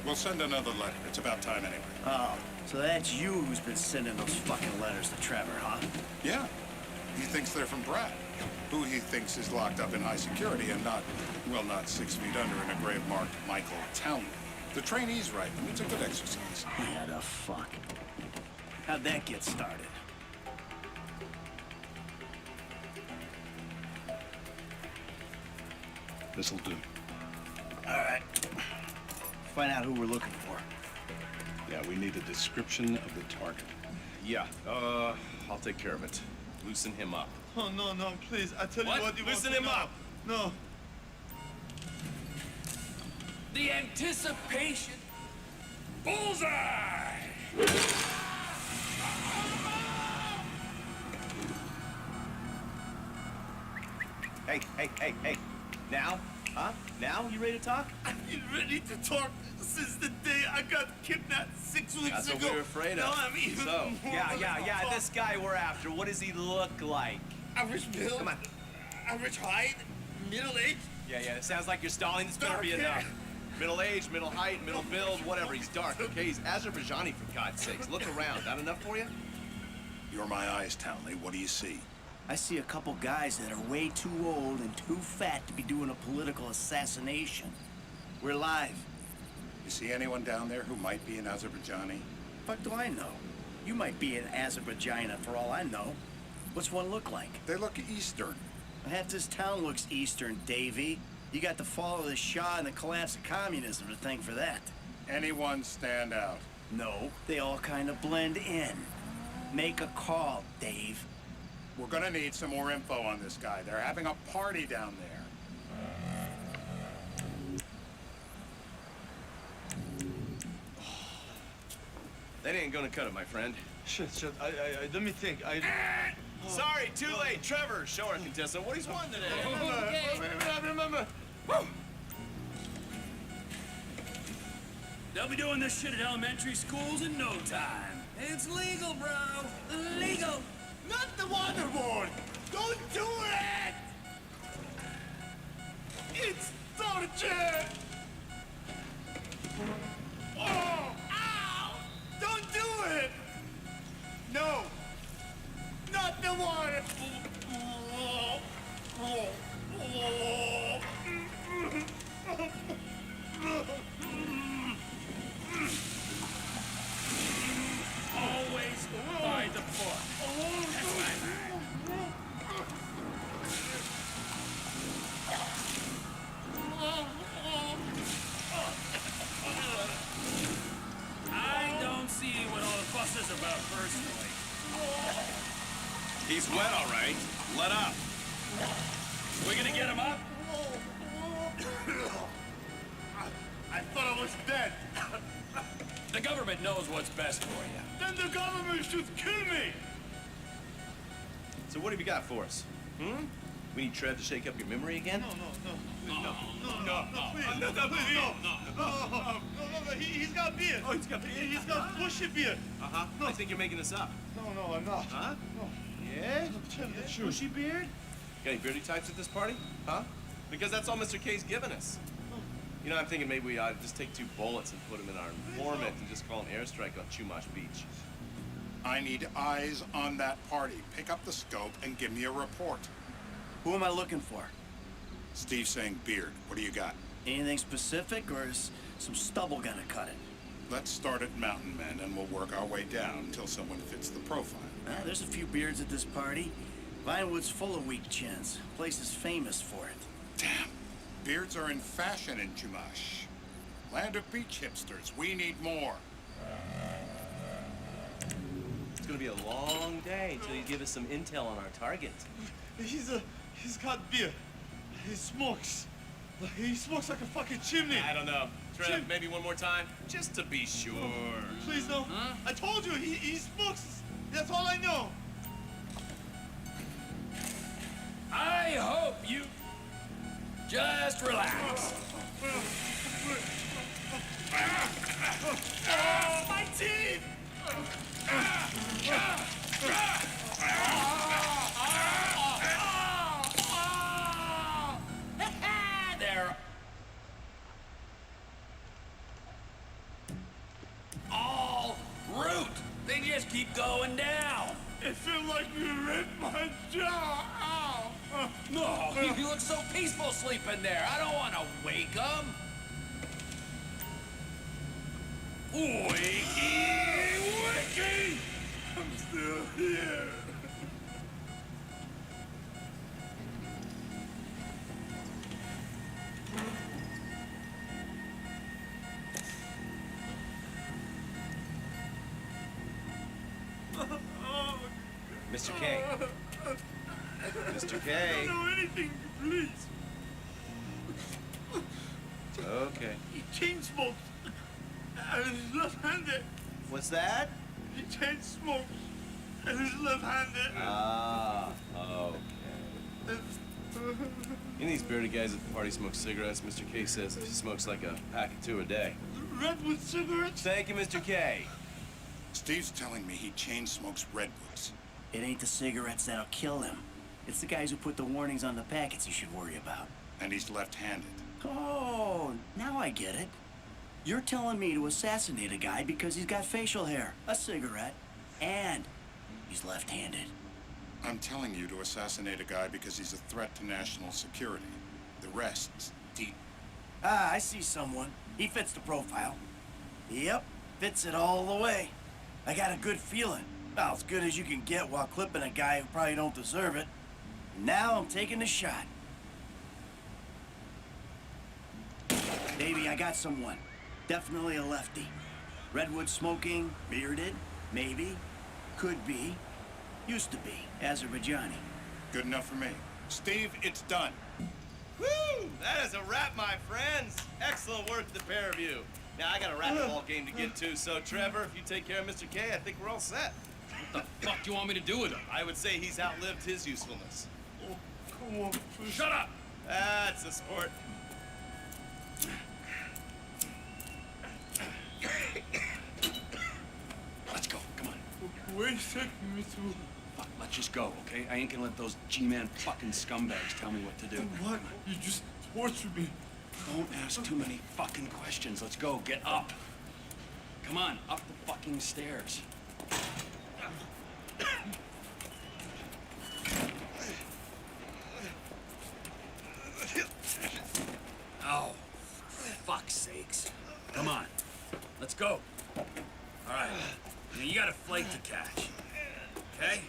We'll send another letter. It's about time anyway. Oh, so that's you who's been sending those fucking letters to Trevor, huh? Yeah. He thinks they're from Brad, who he thinks is locked up in high security and not 6 feet under in a grave marked Michael Townley. The trainee's right, and it's a good exercise. Yeah, the fuck. How'd that get started? This'll do. All right. Find out who we're looking for. Yeah, we need a description of the target. Yeah, I'll take care of it. Loosen him up. Oh, no, please. I tell What? you what you Loosen want him to know. up. No. The anticipation. Bullseye! Hey. Now? Huh? Now? You ready to talk? I've been ready to talk since the day I got kidnapped 6 weeks That's ago. what we were afraid of. Now I'm even So, more ready to yeah, talk. this guy we're after, what does he look like? Average build. Come on. Average height. Middle age. Yeah, it sounds like you're stalling. It's gonna be Dark hair. enough. Middle age, middle height, middle build, whatever. He's dark, okay? He's Azerbaijani, for God's sakes. Look around. That enough for you? You're my eyes, Townley. What do you see? I see a couple guys that are way too old and too fat to be doing a political assassination. We're live. You see anyone down there who might be an Azerbaijani? Fuck do I know? You might be an Azerbaijani for all I know. What's one look like? They look Eastern. Half this town looks Eastern, Davy. You got the fall of the Shah and the collapse of communism to thank for that. Anyone stand out? No, they all kind of blend in. Make a call, Dave. We're gonna need some more info on this guy. They're having a party down there. That ain't gonna cut it, my friend. Shit. Let me think. Sorry, too late. Trevor, show our contestant what he's won today. Remember. They'll be doing this shit at elementary schools in no time. It's legal, bro. Legal. Not the waterboard! Don't do it! It's torture! Oh! Ow! Don't do it! No! Not the water! Always by the book. That's my man. I don't see what all the fuss is about personally. He's wet, all right. Let up. We gonna get him up? I thought I was dead. The government knows what's best for you. Then the government should kill me! So what have you got for us? We need Trev to shake up your memory again? No, he's got beer. Oh, he's got beer. He's got bushy beer. Uh-huh. I think you're making this up. No, I'm not. Huh? No. Yeah? Tell me the truth. Bushy beard? Got any beardy types at this party? Huh? Because that's all Mr. K's given us. You know, I'm thinking maybe we ought to just take 2 bullets and put them in our informant and just call an airstrike on Chumash Beach. I need eyes on that party. Pick up the scope and give me a report. Who am I looking for? Steve's saying beard. What do you got? Anything specific, or is some stubble gonna cut it? Let's start at Mountain Men and we'll work our way down until someone fits the profile. There's a few beards at this party. Vinewood's full of weak chins. Place is famous for it. Damn. Beards are in fashion in Chumash. Land of beach hipsters. We need more. It's gonna be a long day until you give us some intel on our target. He's got beer. He smokes. He smokes like a fucking chimney. I don't know. Trev, maybe one more time, just to be sure. Please, no. Huh? I told you, he smokes. That's all I know. I hope you just relax. My teeth! They're all root. They just keep going down. It feels like you ripped my jaw. Ow! No, you look so peaceful sleeping there. I don't want to wake them. Wakey, wakey! I'm still here. Mr. K. Mr. K. I don't know anything, please. Okay. He chain smokes. And he's left-handed. What's that? He chain smokes. And he's left-handed. Ah, okay. You know these bearded guys at the party smoke cigarettes. Mr. K says he smokes like a pack of 2 a day. Redwood cigarettes? Thank you, Mr. K. Steve's telling me he chain smokes redwoods. It ain't the cigarettes that'll kill him. It's the guys who put the warnings on the packets you should worry about. And he's left-handed. Oh, now I get it. You're telling me to assassinate a guy because he's got facial hair, a cigarette, and he's left-handed. I'm telling you to assassinate a guy because he's a threat to national security. The rest's deep. Ah, I see someone. He fits the profile. Yep, fits it all the way. I got a good feeling. About as good as you can get while clipping a guy who probably don't deserve it. Now I'm taking the shot. Baby, I got someone. Definitely a lefty. Redwood smoking, bearded, maybe, could be, used to be, Azerbaijani. Good enough for me. Steve, it's done. Woo! That is a wrap, my friends. Excellent work, the pair of you. Now, I got a racquetball game to get to, so Trevor, if you take care of Mr. K, I think we're all set. What the fuck do you want me to do with him? I would say he's outlived his usefulness. Oh, come on, please. Shut up! That's a sport. Let's go, come on. Wait a second, Mr. Fuck, let's just go, okay? I ain't gonna let those G-Man fucking scumbags tell me what to do. What? You just tortured me. Don't ask too many fucking questions. Let's go, get up. Come on, up the fucking stairs. Oh, for fuck's sakes. Come on, let's go. All right, now you got a flight to catch, okay?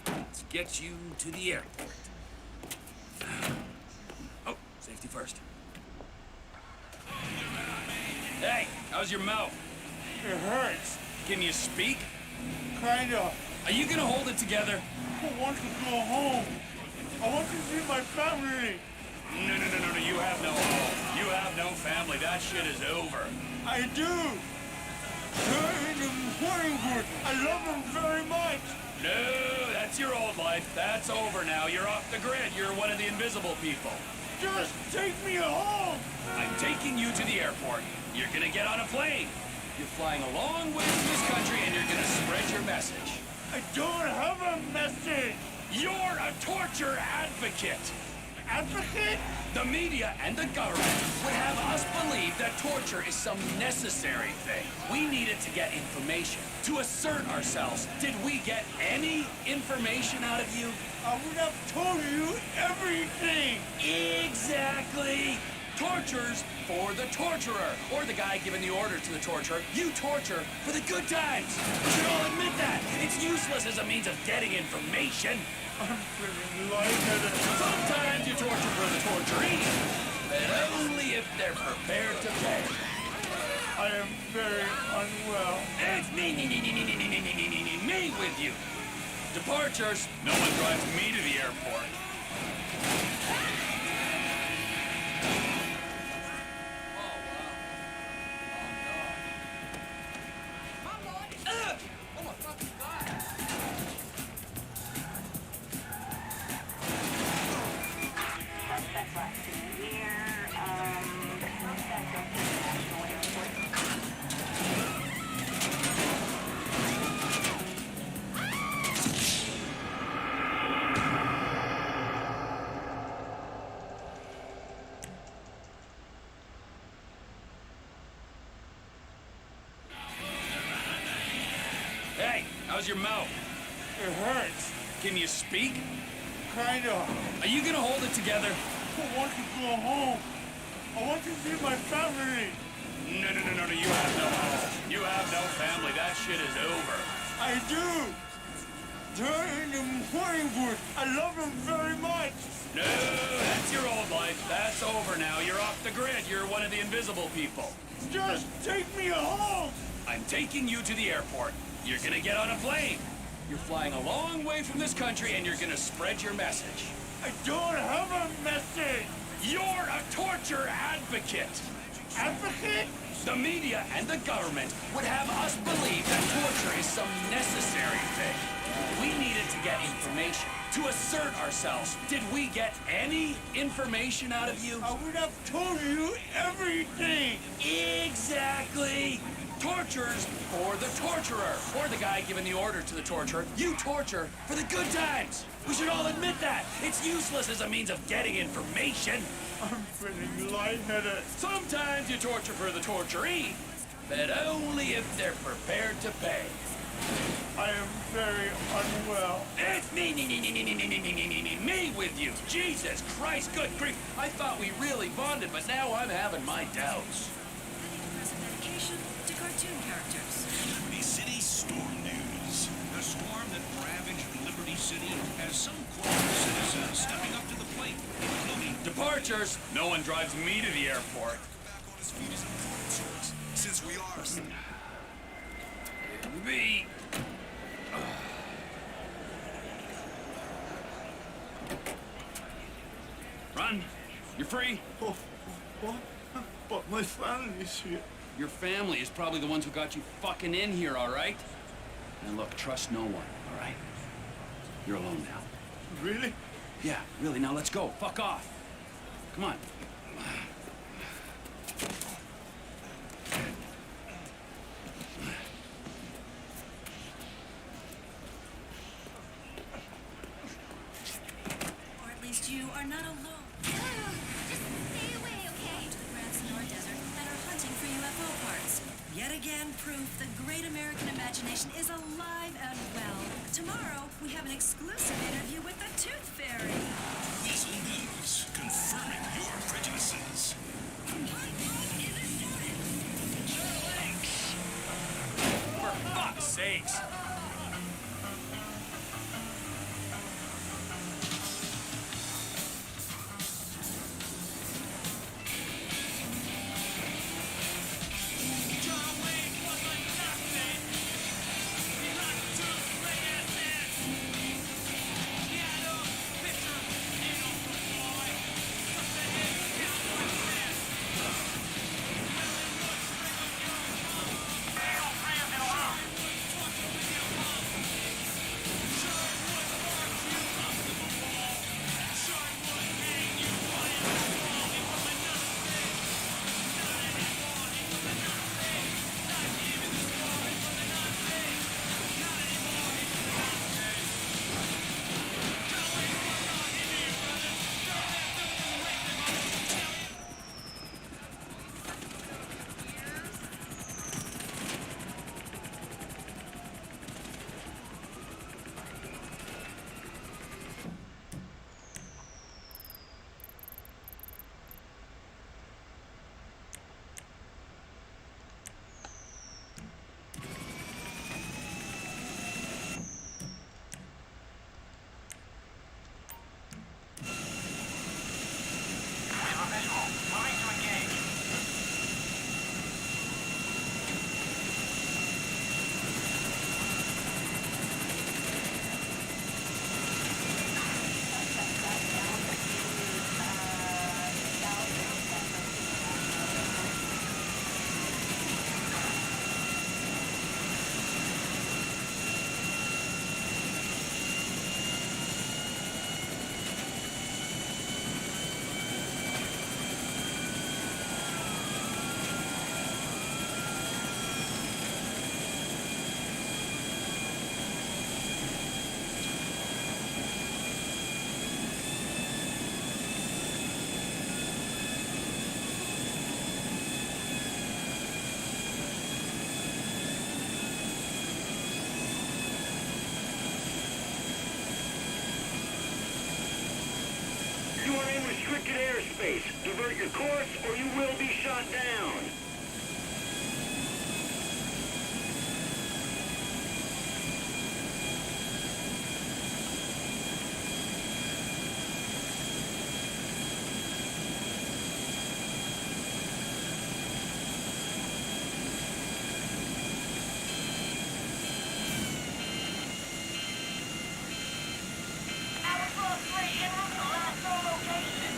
Let's get you to the airport. Oh, safety first. Hey, how's your mouth? It hurts. Can you speak? Kinda. Are you gonna hold it together? I want to go home. I want to see my family. No, you have no home. You have no family. That shit is over. I do. They're in the Morningwood. I love them very much. No, that's your old life. That's over now. You're off the grid. You're one of the invisible people. Just take me home. I'm taking you to the airport. You're gonna get on a plane. You're flying a long way from this country and you're gonna spread your message. I don't have a message. You're a torture advocate. Advocate? The media and the government would have us believe that torture is some necessary thing. We needed to get information, to assert ourselves. Did we get any information out of you? I would have told you everything. Exactly. Torture's for the torturer, or the guy giving the order to the torturer. You torture for the good times. We should all admit that. It's useless as a means of getting information. I'm feeling lightheaded. Sometimes you torture for the torturee, but only if they're prepared to pay. I am very unwell. It's me with you. Departures. No one drives me to the airport. Hey, how's your mouth? It hurts. Can you speak? Kinda. Are you gonna hold it together? I want to go home. I want to see my family. No, you have no home. You have no family. That shit is over. I do. They're in the Morningwood. I love them very much. No, that's your old life. That's over now. You're off the grid. You're one of the invisible people. Just take me home. I'm taking you to the airport. You're gonna get on a plane. You're flying a long way from this country and you're gonna spread your message. I don't have a message. You're a torture advocate. Advocate? The media and the government would have us believe that torture is some necessary thing. We needed to get information, to assert ourselves. Did we get any information out of you? I would have told you everything. Exactly. Torture's for the torturer, or the guy giving the order to the torturer. You torture for the good times. We should all admit that. It's useless as a means of getting information. I'm feeling lightheaded. Sometimes you torture for the torturee, but only if they're prepared to pay. I am very unwell. It's me Me with you? Jesus Christ, good grief. I thought we really bonded, but now I'm having my doubts. Medication to cartoon characters. Liberty City storm news. The storm that ravaged Liberty City has some corporate citizens stepping up to the plate, including departures. No one drives me to the airport. Since we are Me. Run. You're free. Oh, what? But my family's here. Your family is probably the ones who got you fucking in here, all right? And look, trust no one, all right? You're alone now. Really? Yeah, really. Now let's go. Fuck off. Come on. Or at least you are not alone. Just stay away, okay? To the Grand Senora Desert and are hunting for UFO parts. Yet again, proof the great American imagination is alive and well. Tomorrow, we have an exclusive interview with the Tooth Fairy. Weasel News, confirming your prejudices. For fuck's sakes. You are in restricted airspace. Divert your course or you will be shot down. Alpha 3 en route to last known location.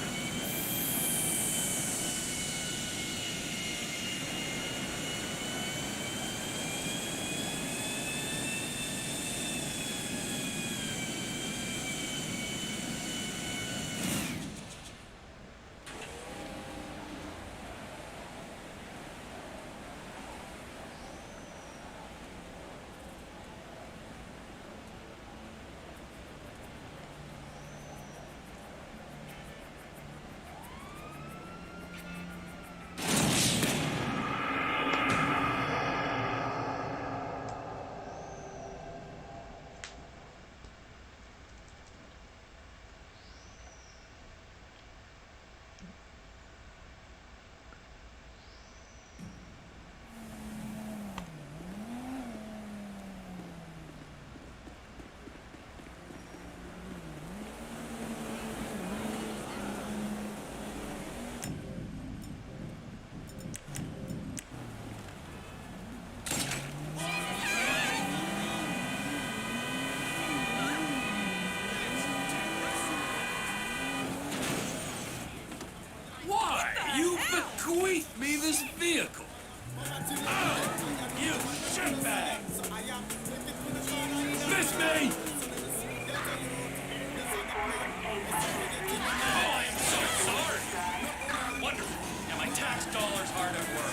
Excuse me! Oh, I am so sorry. Wonderful. Yeah, my tax dollars hard at work.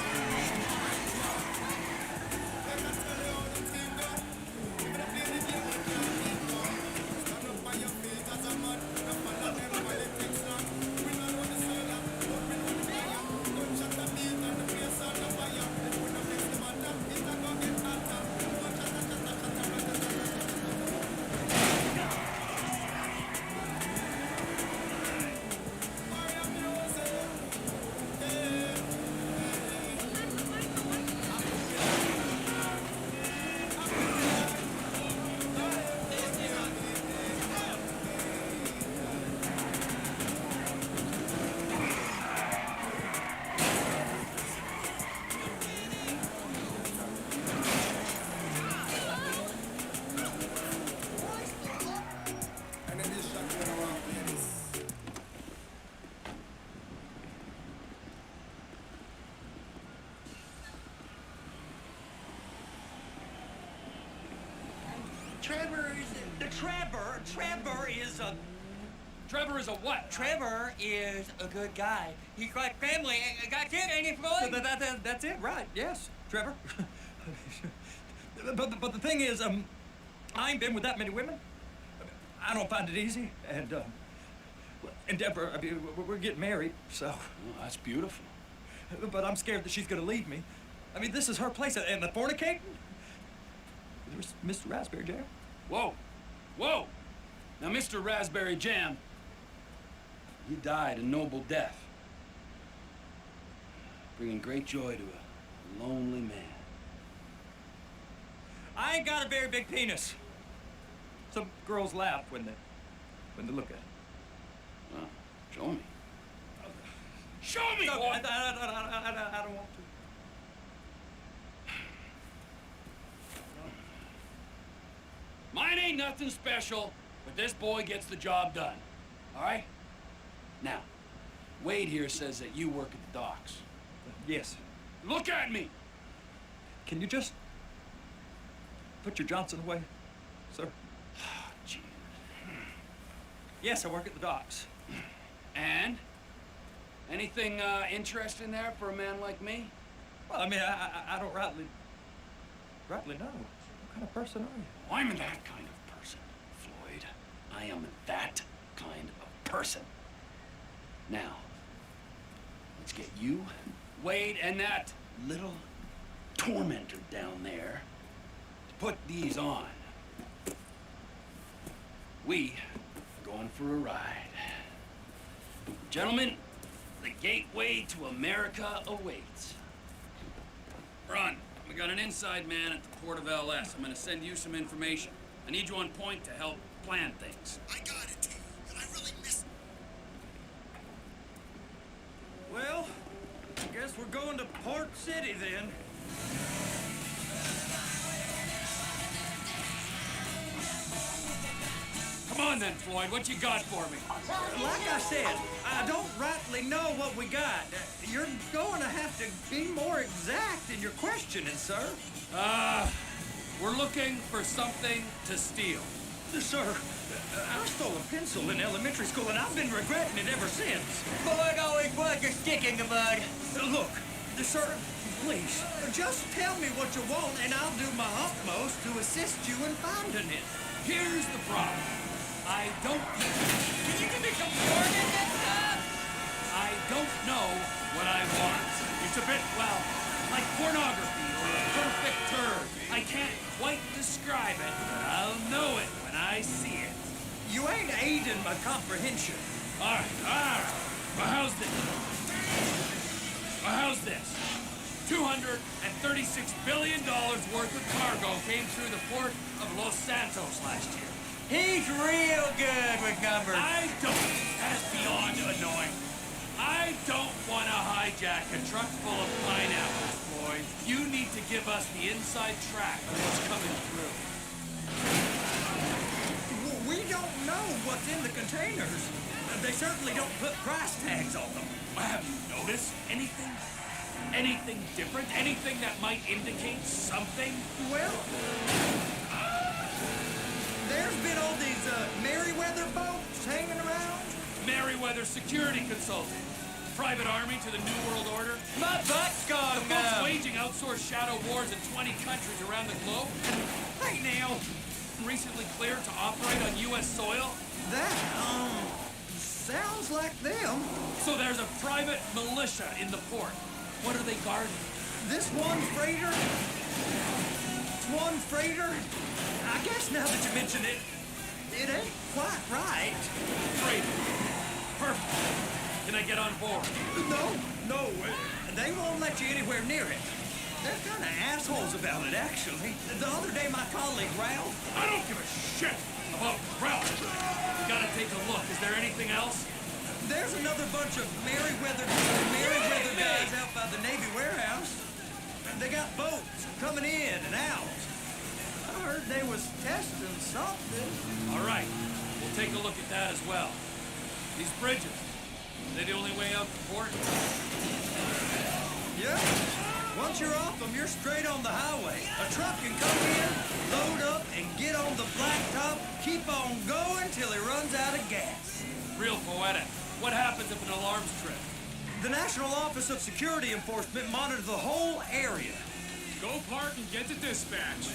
Trevor is a what? Trevor is a good guy. He's like family. That's it, ain't it, Floyd? That's it, right? Yes, Trevor. but the thing is, I ain't been with that many women. I don't find it easy, and Deborah, I mean, we're getting married, so. Well, that's beautiful. But I'm scared that she's gonna leave me. I mean, this is her place, and the fornicating. There's Mr. Raspberry Jam. Whoa, whoa! Now, Mr. Raspberry Jam, he died a noble death, bringing great joy to a lonely man. I ain't got a very big penis. Some girls laugh when they look at it. Well, show me. Show me! No, boy. I don't want to. Mine ain't nothing special, but this boy gets the job done. All right? Now, Wade here says that you work at the docks. Yes. Look at me! Can you just put your Johnson away, sir? Gee. Yes, I work at the docks. And? Anything interesting there for a man like me? Well, I mean, I don't rightly know. What kind of person are you? Oh, I'm that kind of person, Floyd. I am that kind of person. Now, let's get you, Wade, and that little tormentor down there to put these on. We are going for a ride. Gentlemen, the gateway to America awaits. Ron, we got an inside man at the port of LS. I'm gonna send you some information. I need you on point to help plan things. I got it, T. And I really missed. Well, I guess we're going to Port City then. Come on then, Floyd, what you got for me? Like I said, I don't rightly know what we got. You're going to have to be more exact in your questioning, sir. We're looking for something to steal. Sir, I stole a pencil in elementary school, and I've been regretting it ever since. Floyd always was a stick in the mud. Look, sir, please, just tell me what you want, and I'll do my utmost to assist you in finding it. Here's the problem. I don't... Can you give me some coordinates, I don't know what I want. It's a bit, well, like pornography or a perfect turd. I can't quite describe it, but I'll know it when I see it. You ain't aiding my comprehension. All right. Well, how's this? $236 billion worth of cargo came through the port of Los Santos last year. He's real good with numbers. I don't. That's beyond annoying. I don't want to hijack a truck full of pineapples, Floyd. You need to give us the inside track of what's coming through. We don't know what's in the containers. They certainly don't put price tags on them. Have you noticed anything? Anything different? Anything that might indicate something? Well, Merryweather boats hanging around? Merryweather security consultant. Private army to the New World Order. My butt's gone The folks now. waging outsourced shadow wars in 20 countries around the globe. Hey, now. Recently cleared to operate on U.S. soil. That, sounds like them. So there's a private militia in the port. What are they guarding? This one freighter? I guess now that you mention it, it ain't quite right. Freighter. Perfect. Can I get on board? No, they won't let you anywhere near it. They're kind of assholes about it, actually. The other day, my colleague, Ralph... I don't give a shit about Ralph. Gotta take a look. Is there anything else? There's another bunch of Merryweather guys out by the Navy warehouse. They got boats coming in and out. I heard they was testing something. All right. We'll take a look at that as well. These bridges, are they the only way out the port? Yeah. Once you're off them, you're straight on the highway. A truck can come in, load up, and get on the blacktop, keep on going till he runs out of gas. Real poetic. What happens if an alarm's tripped? The National Office of Security Enforcement monitors the whole area. Go park and get to dispatch.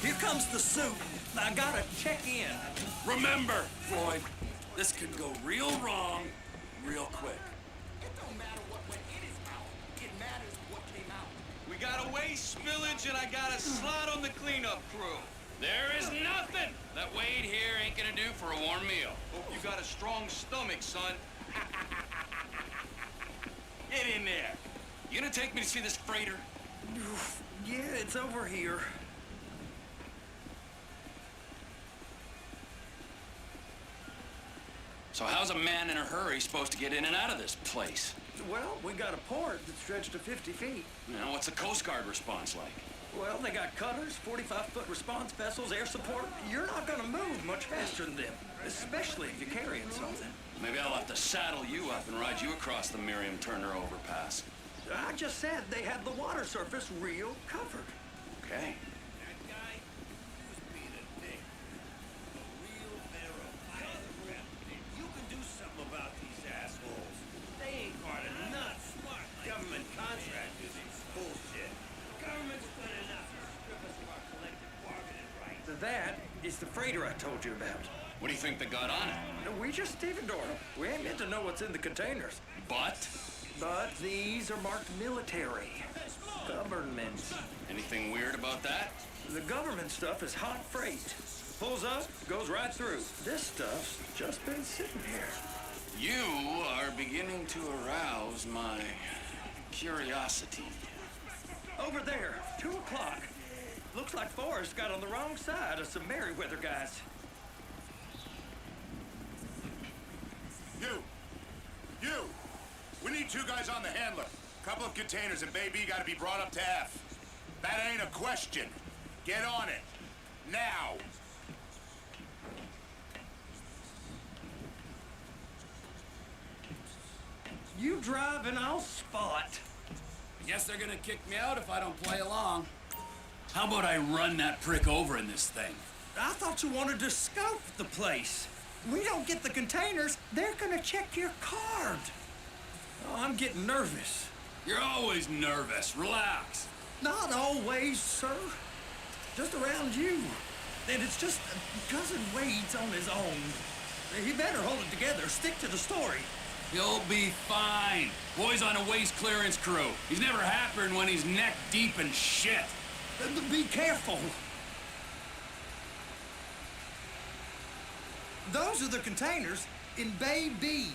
Here comes the suit. I gotta check in. Remember, Floyd, this could go real wrong real quick. It don't matter what went in his mouth. It matters what came out. We got a waste spillage and I got a slot on the cleanup crew. There is nothing that Wade here ain't gonna do for a warm meal. Hope you got a strong stomach, son. Get in there. You gonna take me to see this freighter? Yeah, it's over here. So how's a man in a hurry supposed to get in and out of this place? Well, we got a port that stretched to 50 feet. Now, what's the Coast Guard response like? Well, they got cutters, 45-foot response vessels, air support. You're not gonna move much faster than them, especially if you're carrying something. Maybe I'll have to saddle you up and ride you across the Miriam Turner overpass. I just said they had the water surface real covered. Okay. That guy, he was being a dick. A real pharaoh. You can do something about these assholes. They ain't part of nuts. Government contractors, it's bullshit. Government's done enough to strip us of our collective bargaining rights. That is the freighter I told you about. What do you think they got on it? We just stevedored them. We ain't meant to know what's in the containers. But? But these are marked military. Government. Anything weird about that? The government stuff is hot freight. Pulls up, goes right through. This stuff's just been sitting here. You are beginning to arouse my curiosity. Over there, 2 o'clock. Looks like Forrest got on the wrong side of some Merryweather guys. You! We need 2 guys on the handler. Couple of containers and Baby gotta be brought up to F. That ain't a question. Get on it. Now! You drive and I'll spot. I guess they're gonna kick me out if I don't play along. How about I run that prick over in this thing? I thought you wanted to scope the place. We don't get the containers, they're gonna check your card. Oh, I'm getting nervous. You're always nervous. Relax. Not always, sir. Just around you. And it's just Cousin Wade's on his own. He better hold it together, stick to the story. You'll be fine. Boy's on a waste clearance crew. He's never happier than when he's neck deep in shit. Be careful. Those are the containers in Bay B.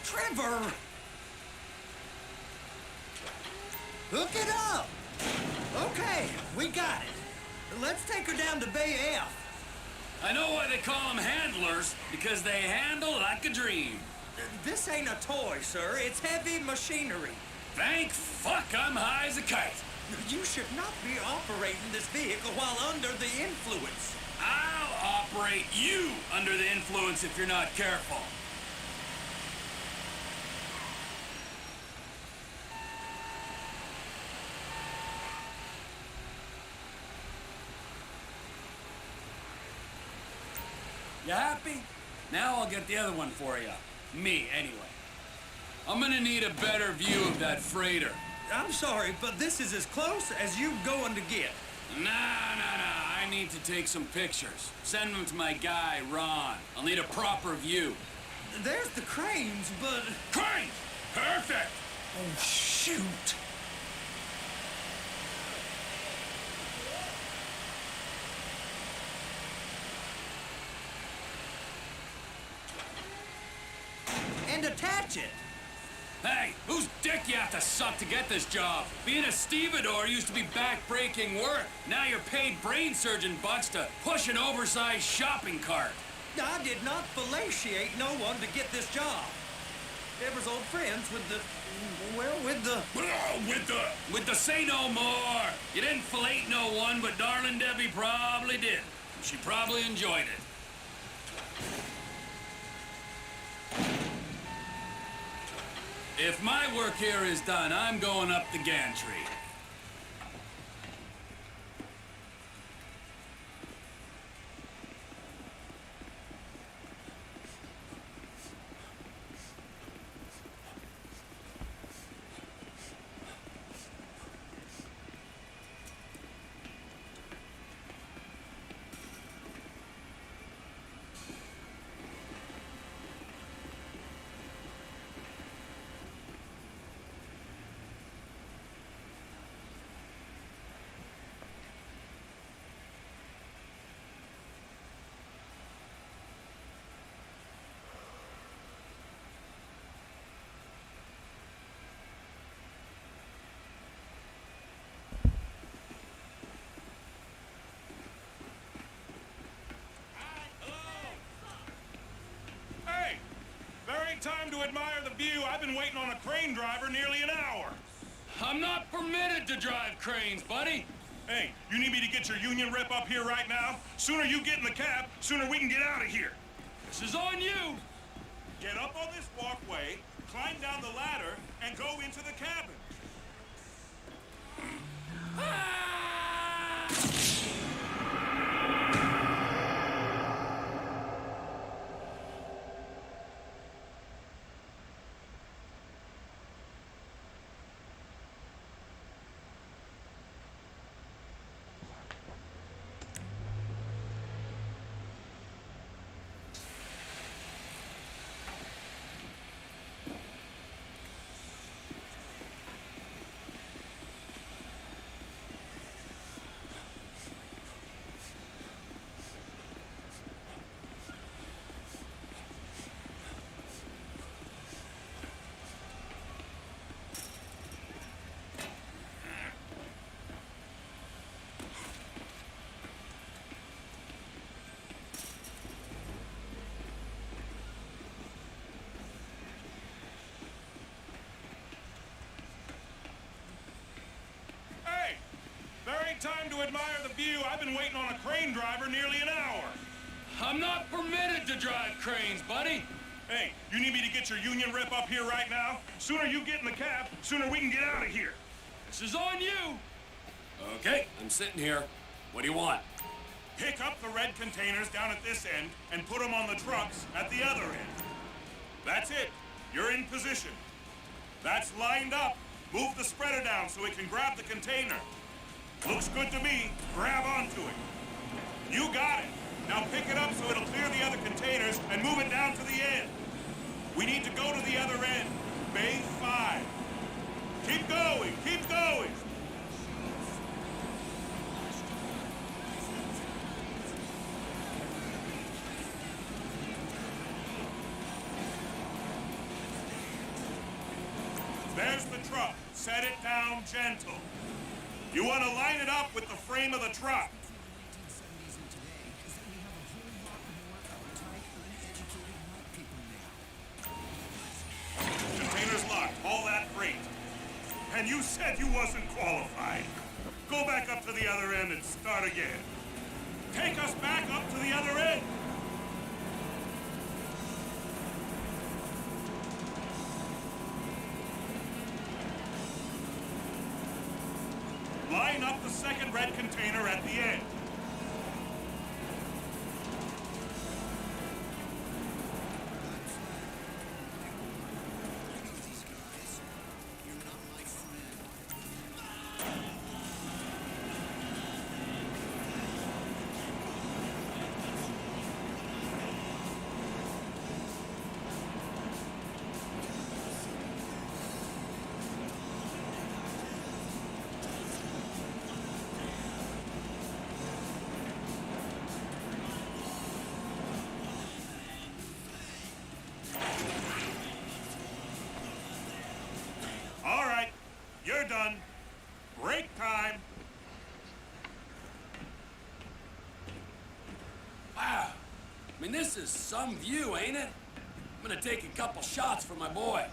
Trevor! Hook it up! Okay, we got it. Let's take her down to Bay F. I know why they call them handlers, because they handle like a dream. This ain't a toy, sir. It's heavy machinery. Thank fuck I'm high as a kite. You should not be operating this vehicle while under the influence. I'll operate you under the influence if you're not careful. You happy? Now I'll get the other one for you. Me, anyway. I'm gonna need a better view of that freighter. I'm sorry, but this is as close as you going to get. Nah. I need to take some pictures. Send them to my guy, Ron. I'll need a proper view. There's the cranes, but... Cranes! Perfect! Oh, shoot! And attach it. Hey, whose dick you have to suck to get this job? Being a stevedore used to be back-breaking work. Now you're paid brain surgeon bucks to push an oversized shopping cart. I did not fellatiate no one to get this job. Deborah's old friends with the... well, with the say no more. You didn't fillet no one, but darling Debbie probably did. She probably enjoyed it. If my work here is done, I'm going up the gantry. Time to admire the view. I've been waiting on a crane driver nearly an hour. I'm not permitted to drive cranes, buddy. Hey, you need me to get your union rep up here right now? Sooner you get in the cab, sooner we can get out of here. This is on you. Get up on this walkway, climb down the ladder, and go into the cabin. Time to admire the view. I've been waiting on a crane driver nearly an hour. I'm not permitted to drive cranes, buddy. Hey, you need me to get your union rep up here right now? Sooner you get in the cab, sooner we can get out of here. This is on you. Okay, I'm sitting here. What do you want? Pick up the red containers down at this end and put them on the trucks at the other end. That's it. You're in position. That's lined up. Move the spreader down so it can grab the container. Looks good to me. Grab onto it. You got it. Now pick it up so it'll clear the other containers and move it down to the end. We need to go to the other end. Bay 5. Keep going. Keep going. There's the truck. Set it down gentle. You want to line it up with the frame of the truck. Container's locked. All that freight. And you said you wasn't qualified. Go back up to the other end and start again. Take us back up to the other end. Line up the second red container at the end. We're done. Break time. Wow. I mean, this is some view, ain't it? I'm gonna take a couple shots for my boy.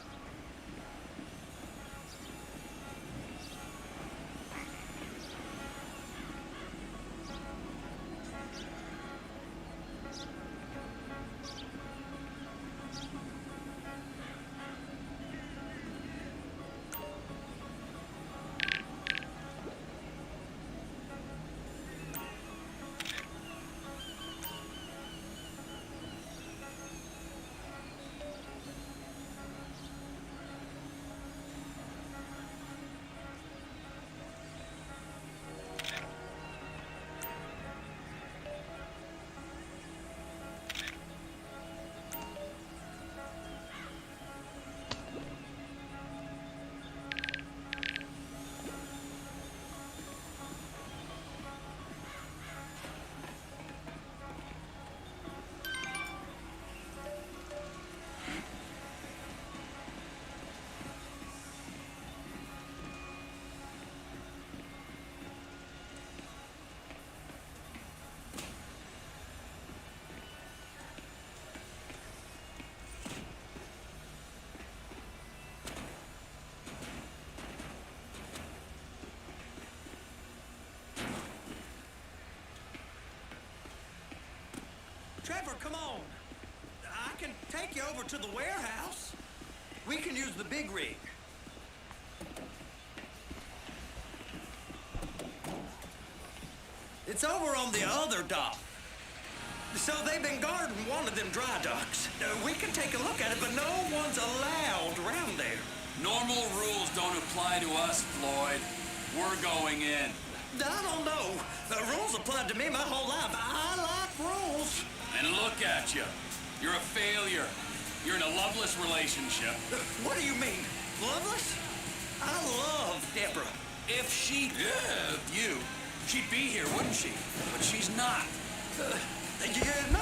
Trevor, come on. I can take you over to the warehouse. We can use the big rig. It's over on the other dock. So they've been guarding one of them dry docks. We can take a look at it, but no one's allowed around there. Normal rules don't apply to us, Floyd. We're going in. I don't know. The rules applied to me my whole life. I like rules. And look at you. You're a failure. You're in a loveless relationship. What do you mean? Loveless? I love Deborah. If she loved you, she'd be here, wouldn't she? But she's not. Yeah, no.